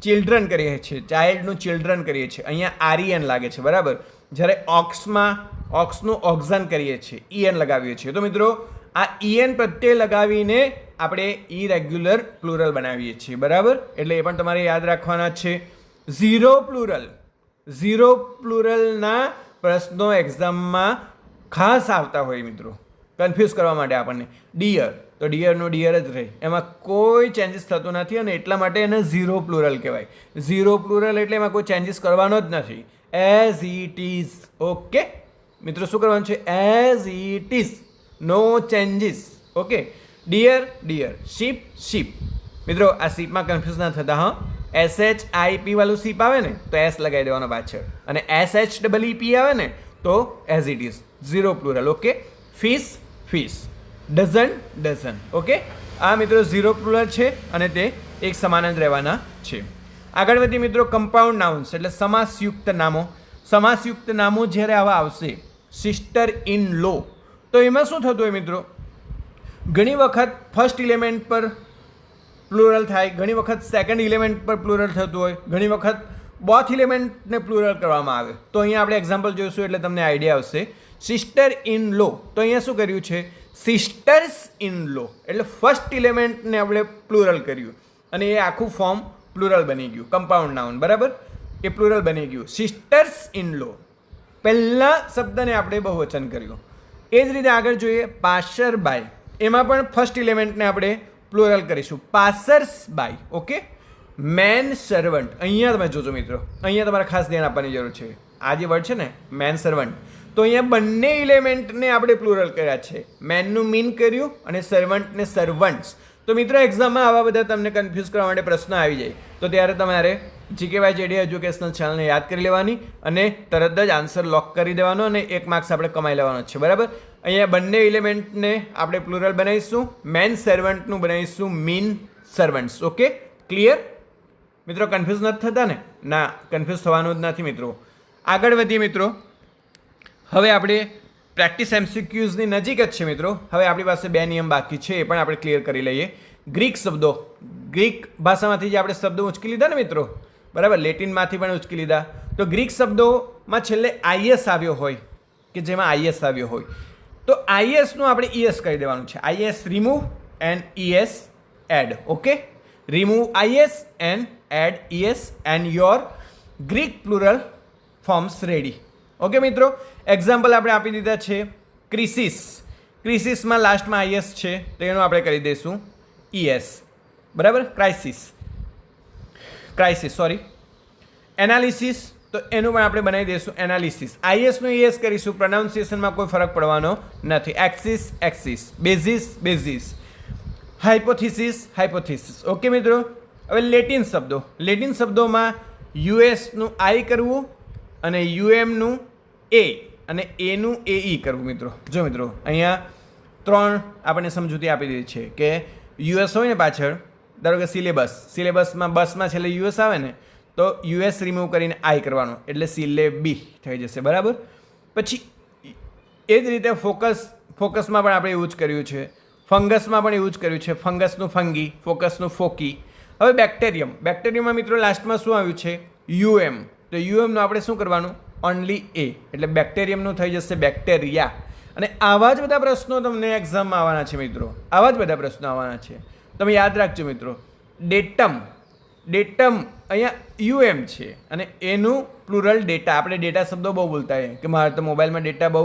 ચિલ્ડ્રન કરીએ છીએ, ચાઇલ્ડનું ચિલ્ડ્રન કરીએ છીએ, અહીંયા REN લાગે છે, બરાબર. જ્યારે ઓક્સમાં ઓક્સનું ઓક્ઝન કરીએ છીએ, EN લગાવીએ છીએ. તો મિત્રો આ EN પ્રત્યે લગાવીને આપણે ઇરેગ્યુલર પ્લુરલ બનાવીએ છીએ, બરાબર. એટલે એ પણ તમારે યાદ રાખવાના છે. ઝીરો પ્લુરલના પ્રશ્નો એક્ઝામમાં ખાસ આવતા હોય મિત્રો, કન્ફ્યુઝ કરવા માટે આપણને. ડિયર, તો ડિયરનું ડિયર જ રહે, એમાં કોઈ ચેન્જીસ થતું નથી અને એટલા માટે એને ઝીરો પ્લુરલ કહેવાય. ઝીરો પ્લુરલ એટલે એમાં કોઈ ચેન્જીસ કરવાનો જ નથી, એઝ ઇટ ઇઝ. ઓકે મિત્રો, શું કરવાનું છે? As it is, no changes. Okay. Dear dear, sheep sheep. મિત્રો આ શીપમાં કન્ફ્યુઝ ના થતા, હા. SHIP વાળું શીપ આવે ને તો S લગાવી દેવાનો પાછળ, અને SHEEP આવે ને તો as it is, zero plural. Okay. Fish fish, dozen dozen. Okay. આ મિત્રો ઝીરો પ્લુરલ છે અને તે એક સમાન જ રહેવાના છે. આગળ વધી મિત્રો. કમ્પાઉન્ડ નાઉન્સ એટલે સમાસયુક્ત નામો. સમાસયુક્ત નામો જ્યારે આવા આવશે, સિસ્ટર ઇન લો, તો એમાં શું થતું હોય મિત્રો? ઘણી વખત ફર્સ્ટ ઇલેમેન્ટ પર પ્લુરલ થાય, ઘણી વખત સેકન્ડ ઇલેમેન્ટ પર પ્લુરલ થતું હોય, ઘણી વખત બોથ ઇલેમેન્ટને પ્લુરલ કરવામાં આવે. તો અહીંયા આપણે એક્ઝામ્પલ જોઈશું એટલે તમને આઈડિયા આવશે. સિસ્ટર ઇન લો, તો અહીંયા શું કર્યું છે? સિસ્ટર્સ ઇન લો, એટલે ફર્સ્ટ ઇલેમેન્ટને આપણે પ્લુરલ કર્યું અને એ આખું ફોર્મ પ્લુરલ બની ગયું, કમ્પાઉન્ડ નાઉન, બરાબર. એ પ્લુરલ બની ગયું, સિસ્ટર્સ ઇન લો. પહેલા શબ્દને આપણે બહુવચન કર્યું. એ જ રીતે આગળ જોઈએ. પાસર બાય, એમાં પણ ફર્સ્ટ ઇલેમેન્ટને આપણે પ્લુરલ કરીશું, પાસર્સ બાય. ઓકે. મેન સર્વન્ટ, અહીંયા તમે જોજો મિત્રો, અહીંયા તમારે ખાસ ધ્યાન આપવાની જરૂર છે. આ જે વર્ડ છે ને મેન સર્વન્ટ, તો અહીંયા બંને ઇલેમેન્ટને આપણે પ્લુરલ કર્યા છે. મેનનું મીન કર્યું અને સર્વન્ટને સર્વન્ટ્સ. તો મિત્રો એક્ઝામમાં આવા બધા તમને કન્ફ્યુઝ કરવા માટે પ્રશ્ન આવી જાય તો ત્યારે તમારે GKYJD એજ્યુકેશનલ ચેનલને યાદ કરી લેવાની અને તરત જ આન્સર લોક કરી દેવાનો અને 1 માર્ક્સ આપણે કમાઈ લેવાનો છે, બરાબર. અહીંયા બંને ઇલેમેન્ટને આપણે પ્લુરલ બનાવીશું, મેન સર્વન્ટનું બનાવીશું મીન સર્વન્ટ્સ. ઓકે. ક્લિયર મિત્રો? કન્ફ્યુઝ નથી થતા ને? ના, કન્ફ્યુઝ થવાનું જ નથી મિત્રો. આગળ વધીએ મિત્રો. હવે આપણે પ્રેક્ટિસ MCQsની નજીક જ છે મિત્રો. હવે આપણી પાસે 2 નિયમ બાકી છે, એ પણ આપણે ક્લિયર કરી લઈએ. ગ્રીક શબ્દો, ગ્રીક ભાષામાંથી જે આપણે શબ્દો ઉંચકી લીધા ને મિત્રો, બરાબર, લેટિનમાંથી પણ ઉંચકી લીધા. તો ગ્રીક શબ્દોમાં છેલ્લે IS આવ્યો હોય, કે જેમાં IS આવ્યો હોય, તો ISનું આપણે ES કરી દેવાનું છે. IS remove and ES add. Okay. Remove IS and add ES and your Greek plural forms ready. Okay મિત્રો. એક્ઝામ્પલ આપણે આપી દીધા છે. ક્રિસિસ, ક્રિસિસમાં લાસ્ટમાં IS છે તો એનું આપણે કરી દઈશું ES, બરાબર. Crisis sorry. એનાલિસિસ, તો એનું પણ આપણે બનાવી દઈશું એનાલિસિસ. ISનું ES કરીશું, પ્રોનાઉન્સિએશનમાં કોઈ ફરક પડવાનો નથી. Axis axis, basis, hypothesis. Okay મિત્રો. હવે લેટિન શબ્દો, લેટિન શબ્દોમાં USનું I કરવું અને UMનું A અને Aનું AE કરવું મિત્રો. જો મિત્રો અહીંયા 3 આપણને સમજૂતી આપી દીધી છે કે US હોય ને પાછળ, ધારો કે સિલેબસમાં બસમાં છેલ્લે US આવે ને તો US રિમૂવ કરીને I કરવાનો એટલે સિલેબી થઈ જશે, બરાબર. પછી એ જ રીતે ફોકસમાં પણ આપણે એવું જ કર્યું છે, ફંગસમાં પણ એવું જ કર્યું છે. ફંગસનું ફંગી, ફોકસનું ફોકી. હવે બેક્ટેરિયમમાં મિત્રો લાસ્ટમાં શું આવ્યું છે? UM. તો UMનું આપણે શું કરવાનું? ઓનલી A, એટલે બેક્ટેરિયમનું થઈ જશે બેક્ટેરિયા. અને આવા જ બધા પ્રશ્નો તમને એક્ઝામમાં આવવાના છે મિત્રો, આવા જ બધા પ્રશ્નો આવવાના છે. તમે યાદ રાખજો મિત્રો. ડેટમ અહીંયા UM છે અને એનું પ્લુરલ ડેટા. આપણે ડેટા શબ્દો બહુ બોલતા હોય કે મારે તો મોબાઈલમાં ડેટા બહુ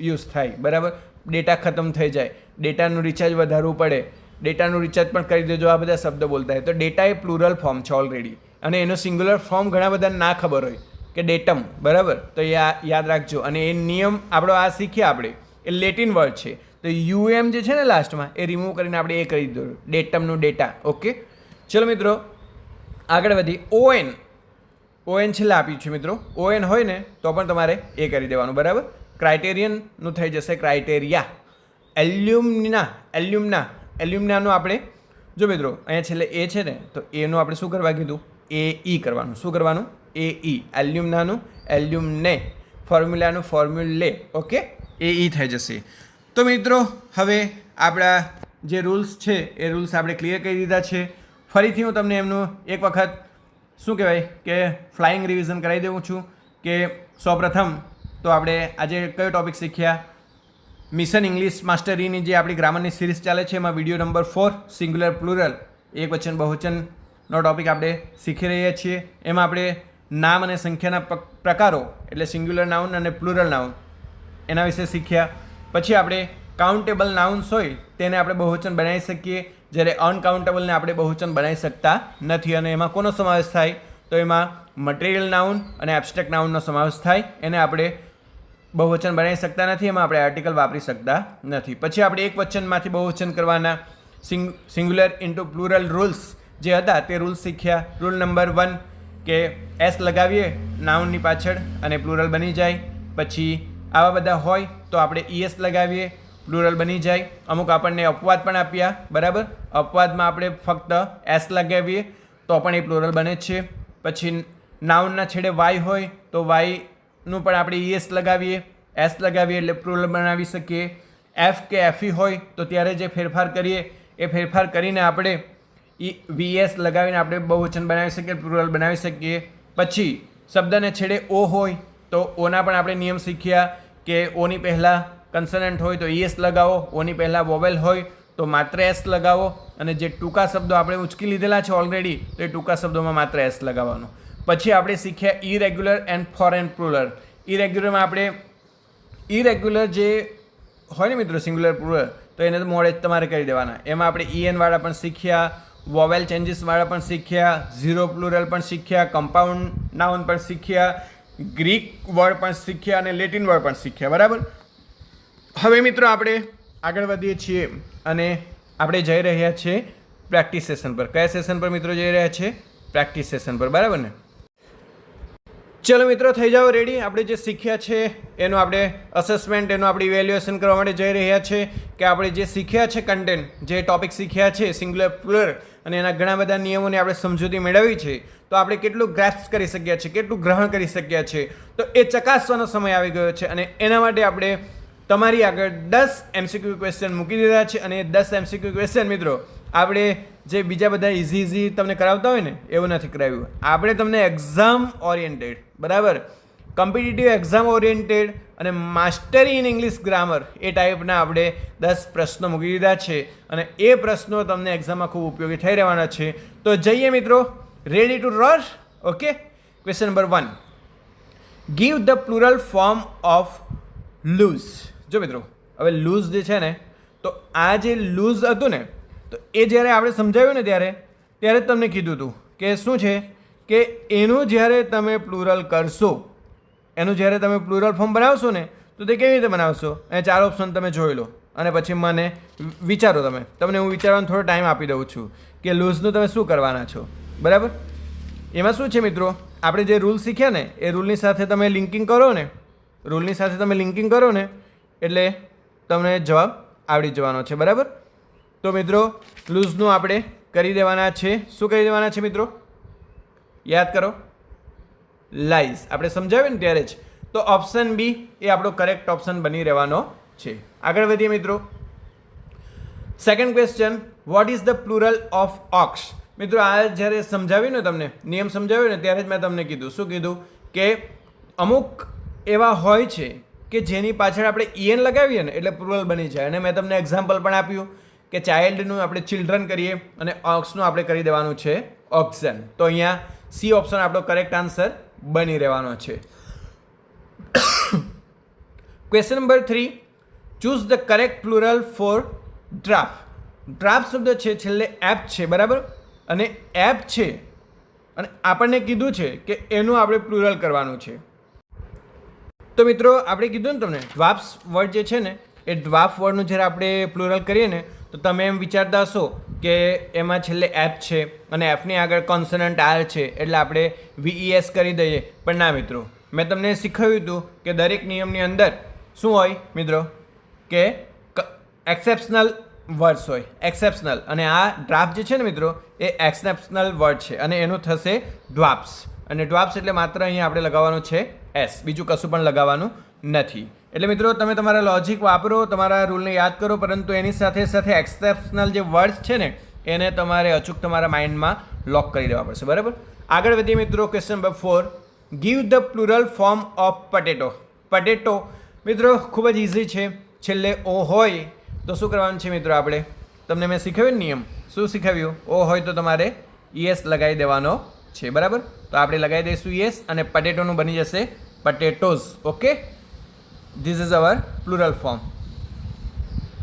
યુઝ થાય, બરાબર. ડેટા ખતમ થઈ જાય, ડેટાનું રિચાર્જ વધારવું પડે, ડેટાનું રિચાર્જ પણ કરી દેજો, આ બધા શબ્દ બોલતા હોય તો ડેટા એ પ્લુરલ ફોર્મ છે ઓલરેડી, અને એનો સિંગ્યુલર ફોર્મ ઘણા બધાને ના ખબર હોય કે ડેટમ, બરાબર? તો એ યાદ રાખજો. અને એ નિયમ આપણો આ શીખ્યા આપણે, એ લેટિન વર્ડ છે, તો યુએમ જે છે ને લાસ્ટમાં એ રિમૂવ કરીને આપણે એ કરી દો, ડેટમનું ડેટા. ઓકે, ચલો મિત્રો આગળ વધી. ઓએન છેલ્લે આપ્યું છે મિત્રો. ઓએન હોય ને તો પણ તમારે એ કરી દેવાનું, બરાબર? ક્રાઇટેરિયનનું થઈ જશે ક્રાઇટેરિયા. એલ્યુમનાનું આપણે જો મિત્રો અહીંયા છેલ્લે એ છે ને તો એનું આપણે શું કરવા કીધું? એ કરવાનું. શું કરવાનું? એ એલ્યુમને. ફોર્મ્યુલાનું ફોર્મ્યુલે. ઓકે, એ થઈ જશે. તો મિત્રો હવે આપણા જે રૂલ્સ છે એ રૂલ્સ આપણે ક્લિયર કરી દીધા છે. ફરીથી હું તમને એમનું એક વખત શું કહેવાય કે ફ્લાઇંગ રિવિઝન કરાવી દઉં છું કે સૌપ્રથમ તો આપણે આજે કયો ટૉપિક શીખ્યા? મિશન ઇંગ્લિશ માસ્ટરીની જે આપણી ગ્રામરની સિરીઝ ચાલે છે એમાં વિડીયો નંબર 4 સિંગ્યુલર પ્લુરલ એકવચન બહુવચનનો ટૉપિક આપણે શીખી રહ્યા છીએ. એમાં આપણે નામ અને સંખ્યાના પ્રકારો એટલે સિંગ્યુલર નાઉન અને પ્લુરલ નાઉન એના વિશે શીખ્યા. પછી આપણે કાઉન્ટેબલ નાઉન્સ હોય તેને આપણે બહુવચન બનાવી શકીએ, જ્યારે અનકાઉન્ટેબલને આપણે બહુવચન બનાવી શકતા નથી. અને એમાં કોનો સમાવેશ થાય? તો એમાં મટીરિયલ નાઉન અને એબ્સ્ટ્રેક્ટ નાઉનનો સમાવેશ થાય. એને આપણે બહુવચન બનાવી શકતા નથી, એમાં આપણે આર્ટિકલ વાપરી શકતા નથી. પછી આપણે એક વચનમાંથી બહુવચન કરવાના સિંગ્યુલર ઇન્ટુ પ્લુરલ રૂલ્સ જે હતા તે રૂલ્સ શીખ્યા. રૂલ નંબર 1 કે એસ લગાવીએ નાઉનની પાછળ અને પ્લુરલ બની જાય. પછી આવા બધા હોય તો આપણે ઈએસ લગાવીએ, પ્લુરલ બની જાય. અમુક આપણને અપવાદ પણ આપ્યા, બરાબર? અપવાદમાં આપણે ફક્ત એસ લગાવીએ તો પણ એ પ્લુરલ બને છે. પછી નાઉનના છેડે વાય હોય તો વાયનું પણ આપણે ઈએસ લગાવીએ, એસ લગાવીએ એટલે પ્લુરલ બનાવી શકીએ. એફ કે એફઈ હોય તો ત્યારે જે ફેરફાર કરીએ એ ફેરફાર કરીને આપણે વીએસ લગાવીને આપણે બહુવચન બનાવી શકીએ, પ્લુરલ બનાવી શકીએ. પછી શબ્દને છેડે ઓ હોય તો ઓના પણ આપણે નિયમ શીખ્યા કે ઓની પહેલાં કન્સનન્ટ હોય તો ઈએસ લગાવો, ઓની પહેલાં વોવેલ હોય તો માત્ર એસ લગાવો, અને જે ટૂંકા શબ્દો આપણે ઉચકી લીધેલા છે ઓલરેડી તો એ ટૂંકા શબ્દોમાં માત્ર એસ લગાવવાનો. પછી આપણે શીખ્યા ઇરેગ્યુલર એન્ડ ફોરેન પ્લુરલ. ઇરેગ્યુલરમાં આપણે ઇરેગ્યુલર જે હોય ને મિત્રો સિંગ્યુલર પ્લુરલ તો એને તો મોડે જ તમારે કરી દેવાના. એમાં આપણે ઈએનવાળા પણ શીખ્યા, વોવેલ ચેન્જીસવાળા પણ શીખ્યા, ઝીરો પ્લુરલ પણ શીખ્યા, કમ્પાઉન્ડ નાઉન પણ શીખ્યા, ગ્રીક વર્ડ પણ શીખ્યા અને લેટિન વર્ડ પણ શીખ્યા, બરાબર? હવે મિત્રો આપણે આગળ વધીએ છીએ અને આપણે જઈ રહ્યા છીએ પ્રેક્ટિસ સેશન પર. કયા સેશન પર મિત્રો જઈ રહ્યા છે? પ્રેક્ટિસ સેશન પર, બરાબર ને? ચલો મિત્રો થઈ જાઓ રેડી. આપણે જે શીખ્યા છે એનું આપણે અસેસમેન્ટ, એનું આપણે ઇવેલ્યુએશન કરવા માટે જઈ રહ્યા છે કે આપણે જે શીખ્યા છે કન્ટેન્ટ, જે ટોપિક શીખ્યા છે સિંગ્યુલર પ્લુરલ અને એના ઘણા બધા નિયમોની આપણે સમજૂતી મેળવી છે તો આપણે કેટલું ગ્રેસ્પ કરી શક્યા છે, કેટલું ગ્રહણ કરી શક્યા છે, તો એ ચકાસવાનો સમય આવી ગયો છે. અને એના માટે આપણે તમારી આગળ 10 MCQ ક્વેશ્ચન મૂકી દીધા છે. અને એ 10 MCQ ક્વેશ્ચન મિત્રો આપણે જે બીજા બધા ઇઝી તમને કરાવતા હોય ને એવું નથી કરાવ્યું. આપણે તમને એક્ઝામ ઓરિએન્ટેડ, બરાબર, કોમ્પિટિટિવ એક્ઝામ ઓરિએન્ટેડ અને માસ્ટરી ઇન ઇંગ્લિશ ગ્રામર એ ટાઈપના આપણે 10 પ્રશ્નો મૂકી દીધા છે. અને એ પ્રશ્નો તમને એક્ઝામમાં ખૂબ ઉપયોગી થઈ રહેવાના છે. તો જઈએ મિત્રો, ready to rush. Okay, question number 1, give the plural form of louse. જો મિત્રો હવે લૂઝ જે છે ને તો આ જે લૂઝ હતું ને તો એ જ્યારે આપણે સમજાવ્યું ને ત્યારે જ તમને કીધું હતું કે શું છે કે એનું જ્યારે તમે પ્લુરલ કરશો, એનું જ્યારે તમે પ્લુરલ ફોર્મ બનાવશો ને તો તે કેવી રીતે બનાવશો? એ 4 ઓપ્શન તમે જોઈ લો અને પછી મને વિચારો. તમને હું વિચારવાનો થોડો ટાઈમ આપી દઉં છું કે લૂઝનું તમે શું કરવાના છો, બરાબર? એમાં શું છે મિત્રો, આપણે જે રૂલ શીખ્યા ને એ રૂલની સાથે તમે લિંકિંગ કરો ને, એટલે તમને જવાબ આવડી જવાનો છે, બરાબર? તો મિત્રો લૂઝનું આપણે કરી દેવાના છે. શું કરી દેવાના છે મિત્રો? યાદ કરો, લાઈઝ. આપણે સમજાવ્યું ને ત્યારે જ. તો ઓપ્શન બી એ આપણો કરેક્ટ ઓપ્શન બની રહેવાનો છે. આગળ વધીએ મિત્રો. Second question, vote is the plural of ox? મિત્રો આ જ્યારે સમજાવ્યું ને તમને, નિયમ સમજાવ્યો ને ત્યારે જ મેં તમને કીધું. શું કીધું? કે અમુક એવા હોય છે કે જેની પાછળ આપણે ઈએન લગાવીએ ને એટલે પ્લુરલ બની જાય. અને મેં તમને એક્ઝામ્પલ પણ આપ્યું કે ચાઇલ્ડનું આપણે ચિલ્ડ્રન કરીએ અને ઓક્સનું આપણે કરી દેવાનું છે ઓક્સન. તો અહીંયા સી ઓપ્શન આપણો કરેક્ટ આન્સર બની રહેવાનો છે. Question number 3, choose the correct plural for draft. Draft શબ્દ છે છેલ્લે એપ છે, બરાબર, અને એપ છે અને આપણને કીધું છે કે એનું આપણે પ્લુરલ કરવાનું છે. તો મિત્રો આપણે કીધું ને તમને ડ્વાર્ફ્સ વર્ડ જે છે ને એ ડ્વાર્ફ વર્ડનું જ્યારે આપણે પ્લુરલ કરીએ ને તો તમે એમ વિચારતા હશો કે એમાં છેલ્લે એપ છે અને એફની આગળ કોન્સનન્ટ આર છે એટલે આપણે VES કરી દઈએ. પણ ના મિત્રો, મેં તમને શીખવ્યું હતું કે દરેક નિયમની અંદર શું હોય મિત્રો કે એક્સેપ્શનલ વર્ડ્સ હોય, એક્સેપ્શનલ. અને આ ડ્રાફ્ટ જે છે ને મિત્રો એ એક્સેપ્શનલ વર્ડ છે અને એનું થશે ડ્વાર્ફ્સ. અને ડ્વાર્ફ્સ એટલે માત્ર અહીંયા આપણે લગાવવાનું છે એસ, બીજું કશું પણ લગાવવાનું નથી. એટલે મિત્રો તમે તમારા લોજિક વાપરો, તમારા રૂલને યાદ કરો, પરંતુ એની સાથે સાથે એક્સેપ્શનલ જે વર્ડ્સ છે ને એને તમારે અચૂક તમારા માઇન્ડમાં લોક કરી દેવા પડશે, બરાબર. આગળ વધીએ મિત્રો. Question number 4, give the plural form of potato. Potato મિત્રો ખૂબ જ ઇઝી છે. છેલ્લે ઓ હોય તો શું કરવાનું છે મિત્રો? આપણે તમને મેં શીખવ્યું નિયમ. શું શીખવ્યું? ઓ હોય તો તમારે ES લગાવી દેવાનો છે, બરાબર. તો આપણે લગાવી દઈશું ES અને પટેટોનું બની જશે potatoes. Okay, this is our plural form.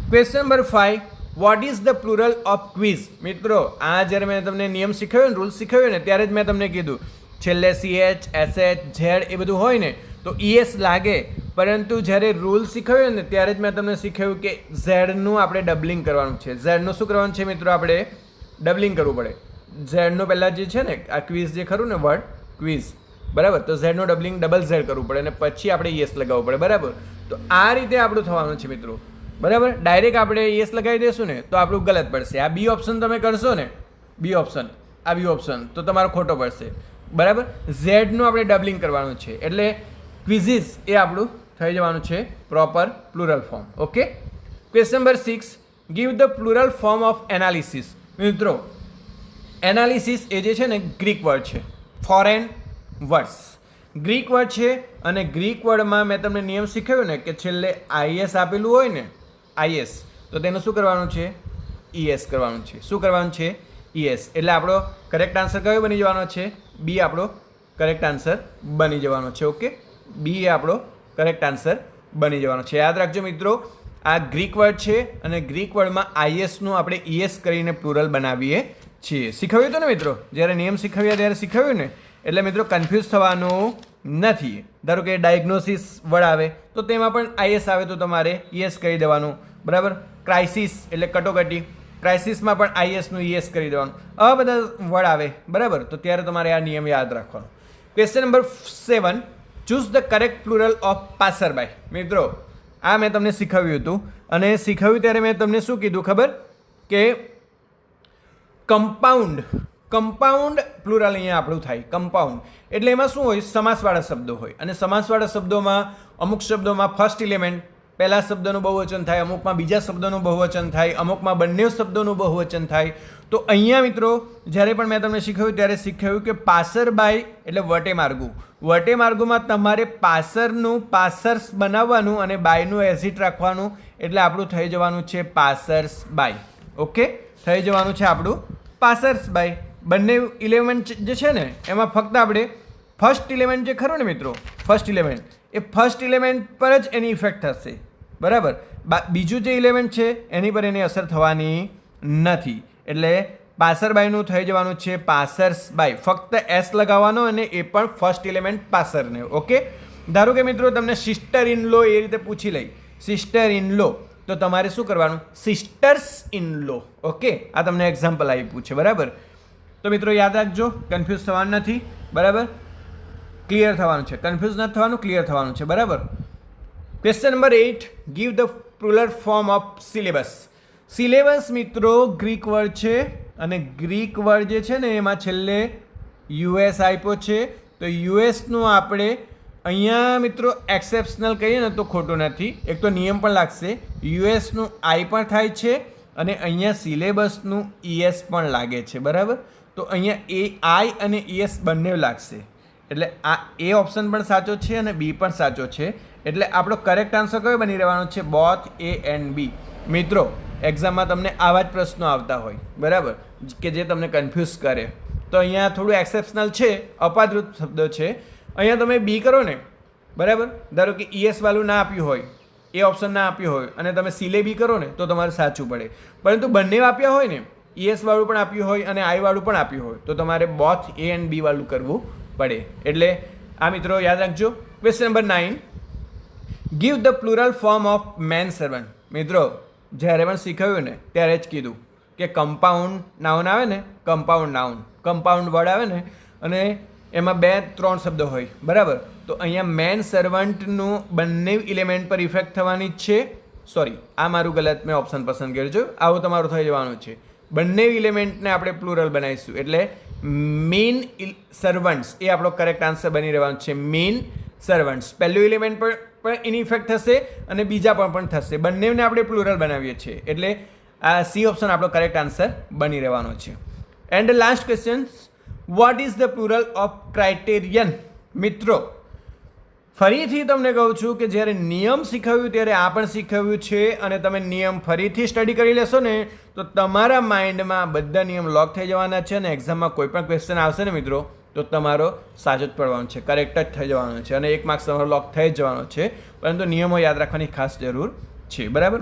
Question number 5, what is the plural of quiz. મિત્રો આ જ્યારે મેં તમને નિયમ શીખવ્યો ને, રૂલ શીખવ્યો ને, ત્યારે જ મેં તમને કીધું છેલ્લે CH, SH, Z એ બધું હોય ને તો ES લાગે. પરંતુ જ્યારે રૂલ શીખવ્યો ને ત્યારે જ મેં તમને શીખવ્યું કે ઝેડનું આપણે ડબલિંગ કરવાનું છે. ઝેડનું શું કરવાનું છે મિત્રો? આપણે ડબલિંગ કરવું પડે. ઝેડનું પહેલાં જે છે ને આ ક્વિઝ જે ખરું ને વર્ડ ક્વિઝ, બરાબર, તો ઝેડનું ડબલિંગ ડબલ ઝેડ કરવું પડે અને પછી આપણે ES લગાવવું પડે, બરાબર. તો આ રીતે આપણું થવાનું છે મિત્રો, બરાબર. ડાયરેક્ટ આપણે ES લગાવી દઈશું ને તો આપણું ગલત પડશે. આ બી ઓપ્શન તમે કરશો ને, બી ઓપ્શન, આ બી ઓપ્શન, તો તમારો ખોટો પડશે, બરાબર. ઝેડનું આપણે ડબલિંગ કરવાનું છે એટલે ક્વિઝિસ એ આપણું થઈ જવાનું છે proper plural form. Okay. Question number 6, give the plural form of analysis. મિત્રો એનાલિસિસ એ જે છે ને ગ્રીક વર્ડ છે, ફોરેન વર્ડ્સ ગ્રીક વર્ડ છે. અને ગ્રીક વર્ડમાં મેં તમને નિયમ શીખવ્યો ને કે છેલ્લે IS આપેલું હોય ને, IS, તો તેનું શું કરવાનું છે? ES કરવાનું છે. શું કરવાનું છે? ES. એટલે આપણો કરેક્ટ આન્સર કયો બની જવાનો છે? બી આપણો કરેક્ટ આન્સર બની જવાનો છે. ઓકે, બી એ આપણો કરેક્ટ આન્સર બની જવાનો છે. યાદ રાખજો મિત્રો, આ ગ્રીક વર્ડ છે અને ગ્રીક વર્ડમાં ISનું આપણે ES કરીને પ્લુરલ બનાવીએ છીએ. શીખવ્યું હતું ને મિત્રો? જ્યારે નિયમ શીખવ્યા ત્યારે શીખવ્યું ને, એટલે મિત્રો કન્ફ્યુઝ થવાનું નથી. ધારો કે ડાયગ્નોસિસ વર્ડ આવે તો તેમાં પણ IS આવે તો તમારે ES કરી દેવાનું, બરાબર. ક્રાઇસિસ એટલે કટોકટી, ક્રાઇસિસમાં પણ ISનું ES કરી દેવાનું. આવા બધા વર્ડ આવે, બરાબર, તો ત્યારે તમારે આ નિયમ યાદ રાખવાનો. Question number 7, choose the correct plural of passer by. મિત્રો આ મેં તમને શીખવ્યું હતું અને શીખવ્યું ત્યારે મેં તમને શું કીધું ખબર? કે કમ્પાઉન્ડ પ્લુરલ અહીંયા આપણું થાય. કમ્પાઉન્ડ એટલે એમાં શું હોય? સમાસવાળા શબ્દો હોય. અને સમાસવાળા શબ્દોમાં અમુક શબ્દોમાં ફર્સ્ટ એલિમેન્ટ પહેલા શબ્દનું બહુવચન થાય, અમુકમાં બીજા શબ્દનું બહુવચન થાય, અમુકમાં બંને શબ્દોનું બહુવચન થાય. તો અહીંયા મિત્રો જ્યારે પણ મેં તમને શીખવ્યું ત્યારે શીખવ્યું કે પાસર બાય એટલે વટે માર્ગું. વટે માર્ગુમાં તમારે પાસરનું પાસર્સ બનાવવાનું અને બાયનું એઝિટ રાખવાનું. એટલે આપણું થઈ જવાનું છે પાસર્સ બાય. ઓકે, થઈ જવાનું છે આપણું પાસર્સ બાય. બંને ઇલેમેન્ટ જે છે ને એમાં ફક્ત આપણે ફર્સ્ટ ઇલેમેન્ટ જે ખરું ને મિત્રો, ફર્સ્ટ ઇલેમેન્ટ, એ ફર્સ્ટ ઇલેમેન્ટ પર જ એની ઇફેક્ટ થશે, બરાબર. બીજું જે ઇલેમેન્ટ છે એની પર એની અસર થવાની નથી. એટલે પાસર બાયનું થઈ જવાનું છે પાસર્સ બાય. ફક્ત એસ લગાવવાનો અને એ પણ ફર્સ્ટ એલિમેન્ટ પાસરને. ઓકે. ધારો કે મિત્રો તમને સિસ્ટર ઇન લો એ રીતે પૂછી લઈ, સિસ્ટર ઇન લો, તો તમારે શું કરવાનું? Sisters in law. ઓકે, આ તમને એક્ઝામ્પલ આપ્યું છે, બરાબર. તો મિત્રો યાદ રાખજો, કન્ફ્યુઝ થવાનું નથી, બરાબર. ક્લિયર થવાનું છે, કન્ફ્યુઝ નથી થવાનું, ક્લિયર થવાનું છે, બરાબર. Question number 8, give the plural form of syllabus. Syllabus મિત્રો ગ્રીક વર્ડ છે અને ગ્રીક વર્ડ જે છે ને એમાં છેલ્લે US આપ્યો છે. તો USનું આપણે અહીંયા મિત્રો એક્સેપ્શનલ કહીએ ને તો ખોટું નથી. એક તો નિયમ પણ લાગશે, USનું I પણ થાય છે અને અહીંયા સિલેબસનું ES પણ લાગે છે, બરાબર. તો અહીંયા I અને ES બંને લાગશે. એટલે આ એ ઓપ્શન પણ સાચો છે અને બી પણ સાચો છે. એટલે આપણો કરેક્ટ આન્સર કયો બની રહેવાનો છે? Both A and B. મિત્રો એક્ઝામમાં તમને આવા જ પ્રશ્નો આવતા હોય, બરાબર, કે જે તમને કન્ફ્યુઝ કરે. તો અહીંયા થોડું એક્સેપ્શનલ છે, અપાદૃત શબ્દ છે. અહીંયા તમે બી કરો ને, બરાબર. ધારો કે ES વાળું ના આપ્યું હોય એ ઓપ્શન ના આપ્યો હોય અને તમે સિલે બી કરો ને તો તમારે સાચું પડે. પરંતુ બંને આપ્યા હોય ને, ES વાળું પણ આપ્યું હોય અને I વાળું પણ આપ્યું હોય, તો તમારે બોથ A and B વાળું કરવું પડે. એટલે આ મિત્રો યાદ રાખજો. Question number 9, give the plural form of man servant. મિત્રો જ્યારે પણ શીખવ્યું ને ત્યારે જ કીધું કે કમ્પાઉન્ડ નાઉન આવે ને, કમ્પાઉન્ડ વર્ડ આવે ને અને એમાં 2-3 શબ્દો હોય, બરાબર. તો અહીંયા મેન સર્વન્ટનું બંને ઇલિમેન્ટ પર ઇફેક્ટ થવાની જ છે. સોરી, આ મારું ગલત, મેં ઓપ્શન પસંદ કર્યો છે. આવું તમારું થઈ જવાનું છે. બંને ઇલિમેન્ટને આપણે પ્લુરલ બનાવીશું એટલે મેન સર્વન્ટ્સ એ આપણો કરેક્ટ આન્સર બની રહેવાનો છે. મેન સર્વન્ટ્સ પહેલું ઇલિમેન્ટ પણ એની ઇફેક્ટ થશે અને બીજા પણ થશે. બંનેને આપણે પ્લુરલ બનાવીએ છીએ એટલે આ સી ઓપ્શન આપણો કરેક્ટ આન્સર બની રહેવાનો છે. And last question, vote is the plural of criterion? મિત્રો ફરીથી તમને કહું છું કે જ્યારે નિયમ શીખવ્યું ત્યારે આ પણ શીખવ્યું છે અને તમે નિયમ ફરીથી સ્ટડી કરી લેશો ને તો તમારા માઇન્ડમાં બધા નિયમ લોક થઈ જવાના છે અને એક્ઝામમાં કોઈ પણ ક્વેશ્ચન આવશે ને મિત્રો તો તમારો સાચો જ પડવાનો છે, કરેક્ટ જ થઈ જવાનો છે અને 1 માર્ક્સ તમારો લોક થઈ જ જવાનો છે. પરંતુ નિયમો યાદ રાખવાની ખાસ જરૂર છે, બરાબર.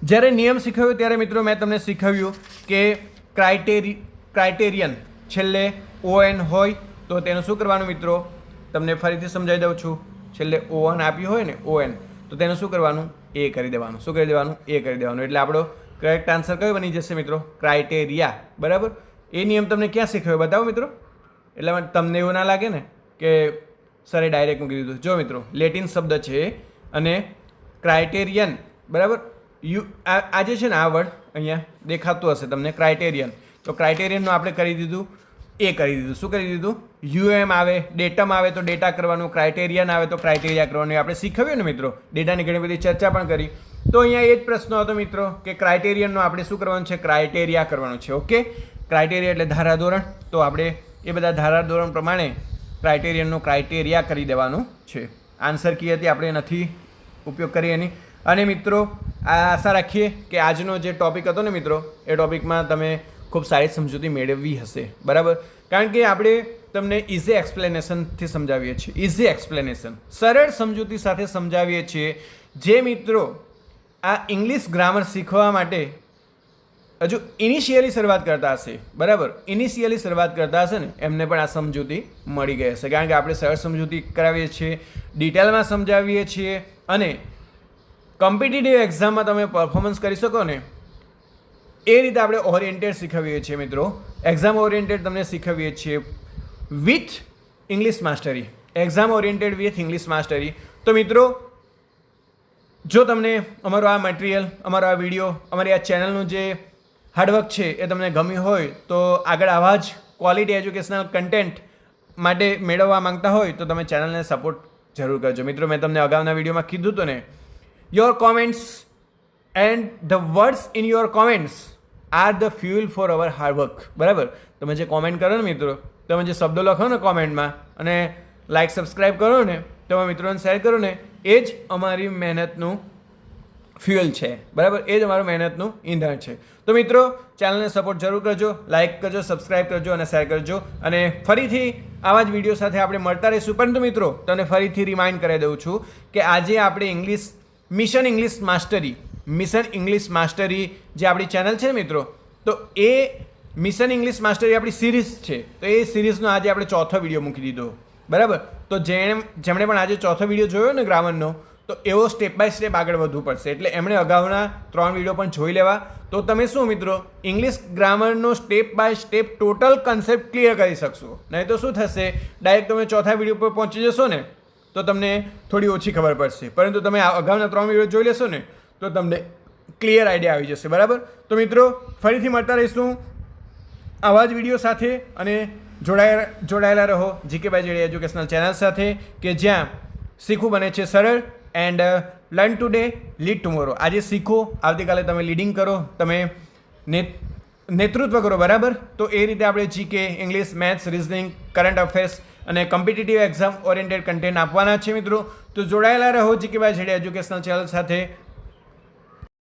જ્યારે નિયમ શીખવ્યું ત્યારે મિત્રો મેં તમને શીખવ્યું કે ક્રાઇટેરિયન છેલ્લે ON હોય તો તેનું શું કરવાનું મિત્રો, તમને ફરીથી સમજાવી દઉં છું. છેલ્લે ON આપ્યું હોય ને, ON, તો તેનું શું કરવાનું, એ કરી દેવાનું. શું કરી દેવાનું, એ કરી દેવાનું. એટલે આપણો કરેક્ટ આન્સર કયો બની જશે મિત્રો, ક્રાઇટેરિયા, બરાબર. એ નિયમ તમને ક્યાં શીખવ્યો બતાવો મિત્રો, એટલે તમને એવું ના લાગે ને કે સરે ડાયરેક્ટ મૂકી દીધું. જો મિત્રો લેટિન શબ્દ છે અને ક્રાઇટેરિયન, બરાબર. આ જે છે ને આ વર્ડ અહીંયા દેખાતું હશે તમને, ક્રાઇટેરિયન. તો ક્રાઇટેરિયનનું આપણે કરી દીધું, એ કરી દીધું. શું કરી દીધું, UM આવે, ડેટમ આવે તો ડેટા કરવાનું, ક્રાઇટેરિયન આવે તો ક્રાઇટેરિયા કરવાનું. આપણે શીખવ્યું ને મિત્રો, ડેટાની ઘણી બધી ચર્ચા પણ કરી. તો અહીંયા એ જ પ્રશ્ન હતો મિત્રો કે ક્રાઇટેરિયનનું આપણે શું કરવાનું છે, ક્રાઇટેરિયા કરવાનું છે. ઓકે, ક્રાઇટેરિયા એટલે ધારાધોરણ. તો આપણે એ બધા ધારાધોરણ પ્રમાણે ક્રાઇટેરિયનનું ક્રાઇટેરિયા કરી દેવાનું છે. આન્સર કી હતી આપણે નથી ઉપયોગ કરી એની. અને મિત્રો આ આશા રાખીએ કે આજનો જે ટૉપિક હતો ને મિત્રો, એ ટૉપિકમાં તમે ખૂબ સારી સમજૂતી મેળવી હશે, બરાબર. કારણ કે આપણે તમને ઇઝી એક્સપ્લેનેશનથી સમજાવીએ છીએ, ઇઝી એક્સપ્લેનેશન, સરળ સમજૂતી સાથે સમજાવીએ છીએ. જે મિત્રો આ ઇંગ્લિશ ગ્રામર શીખવા માટે હજુ ઇનિશિયલી શરૂઆત કરતા હશે, બરાબર, ઇનિશિયલી શરૂઆત કરતા હશે ને એમને પણ આ સમજૂતી મળી ગઈ હશે. કારણ કે આપણે સરળ સમજૂતી કરાવીએ છીએ, ડિટેલમાં સમજાવીએ છીએ અને કોમ્પિટિટિવ એક્ઝામમાં તમે પરફોર્મન્સ કરી શકો ને એ રીતે આપણે ઓરિએન્ટેડ શીખવીએ છીએ મિત્રો. એક્ઝામ ઓરિએન્ટેડ તમને શીખવીએ છીએ with English mastery, exam oriented with English mastery. તો મિત્રો જો તમને અમારો આ મટીરિયલ, અમારો આ વિડીયો, અમારી આ ચેનલનું જે હાર્ડવર્ક છે એ તમને ગમ્યું હોય તો આગળ આવા જ ક્વોલિટી એજ્યુકેશનલ કન્ટેન્ટ માટે મેળવવા માંગતા હોય તો તમે ચેનલને સપોર્ટ જરૂર કરજો. મિત્રો મેં તમને અગાઉના વિડીયોમાં કીધું હતું ને, your comments and the words in your comments are the fuel for our hard work, બરાબર. તમે જે કોમેન્ટ કરો ને મિત્રો, તમે જે શબ્દો લખો ને કોમેન્ટમાં અને લાઇક સબસ્ક્રાઈબ કરો ને, તમે મિત્રોને શેર કરો ને, એ જ અમારી મહેનતનું ફ્યુઅલ છે, બરાબર. એ જ અમારું મહેનતનું ઈંધણ છે. તો મિત્રો ચેનલને સપોર્ટ જરૂર કરજો, લાઇક કરજો, સબસ્ક્રાઈબ કરજો અને શેર કરજો. અને ફરીથી આવા જ વિડીયો સાથે આપણે મળતા રહીશું. પરંતુ મિત્રો તમને ફરીથી રિમાઇન્ડ કરી દઉં છું કે આજે આપણે મિશન ઇંગ્લિશ માસ્ટરી જે આપણી ચેનલ છે મિત્રો, તો એ મિશન ઇંગ્લિશ માસ્ટરી આપણી સિરીઝ છે. તો એ સિરીઝનો આજે આપણે ચોથો વિડીયો મૂકી દીધો, બરાબર. તો જેમણે પણ આજે ચોથો વિડીયો જોયો ને ગ્રામરનો, તો એવો સ્ટેપ બાય સ્ટેપ આગળ વધવું પડશે. એટલે એમણે અગાઉના 3 વિડીયો પણ જોઈ લેવા. તો તમે શું મિત્રો ઇંગ્લિશ ગ્રામરનો step by step total concept clear કરી શકશો. નહીં તો શું થશે, ડાયરેક્ટ તમે ચોથા વિડીયો પર પહોંચી જશો ને તો તમને થોડી ઓછી ખબર પડશે. પરંતુ તમે અગાઉના 3 વિડીયો જોઈ લેશો ને તો તમને ક્લિયર આઈડિયા આવી જશે, બરાબર. તો મિત્રો ફરીથી મળતા રહીશું આવા જ વિડીયો સાથે અને જોડાયેલા રહો GK by JD educational channel સાથે, કે જ્યાં શીખવું બને છે સરળ. And learn today lead tomorrow. આજે શીખો, આવતીકાલે તમે લીડિંગ કરો, તમે નેતૃત્વ કરો, બરાબર. તો એ રીતે આપણે GK, English, maths, reasoning, current affairs અને કોમ્પિટિટિવ એક્ઝામ ઓરિએન્ટેડ કન્ટેન્ટ આપવાના છે મિત્રો. તો જોડાયેલા રહો GK by JD educational channel સાથે.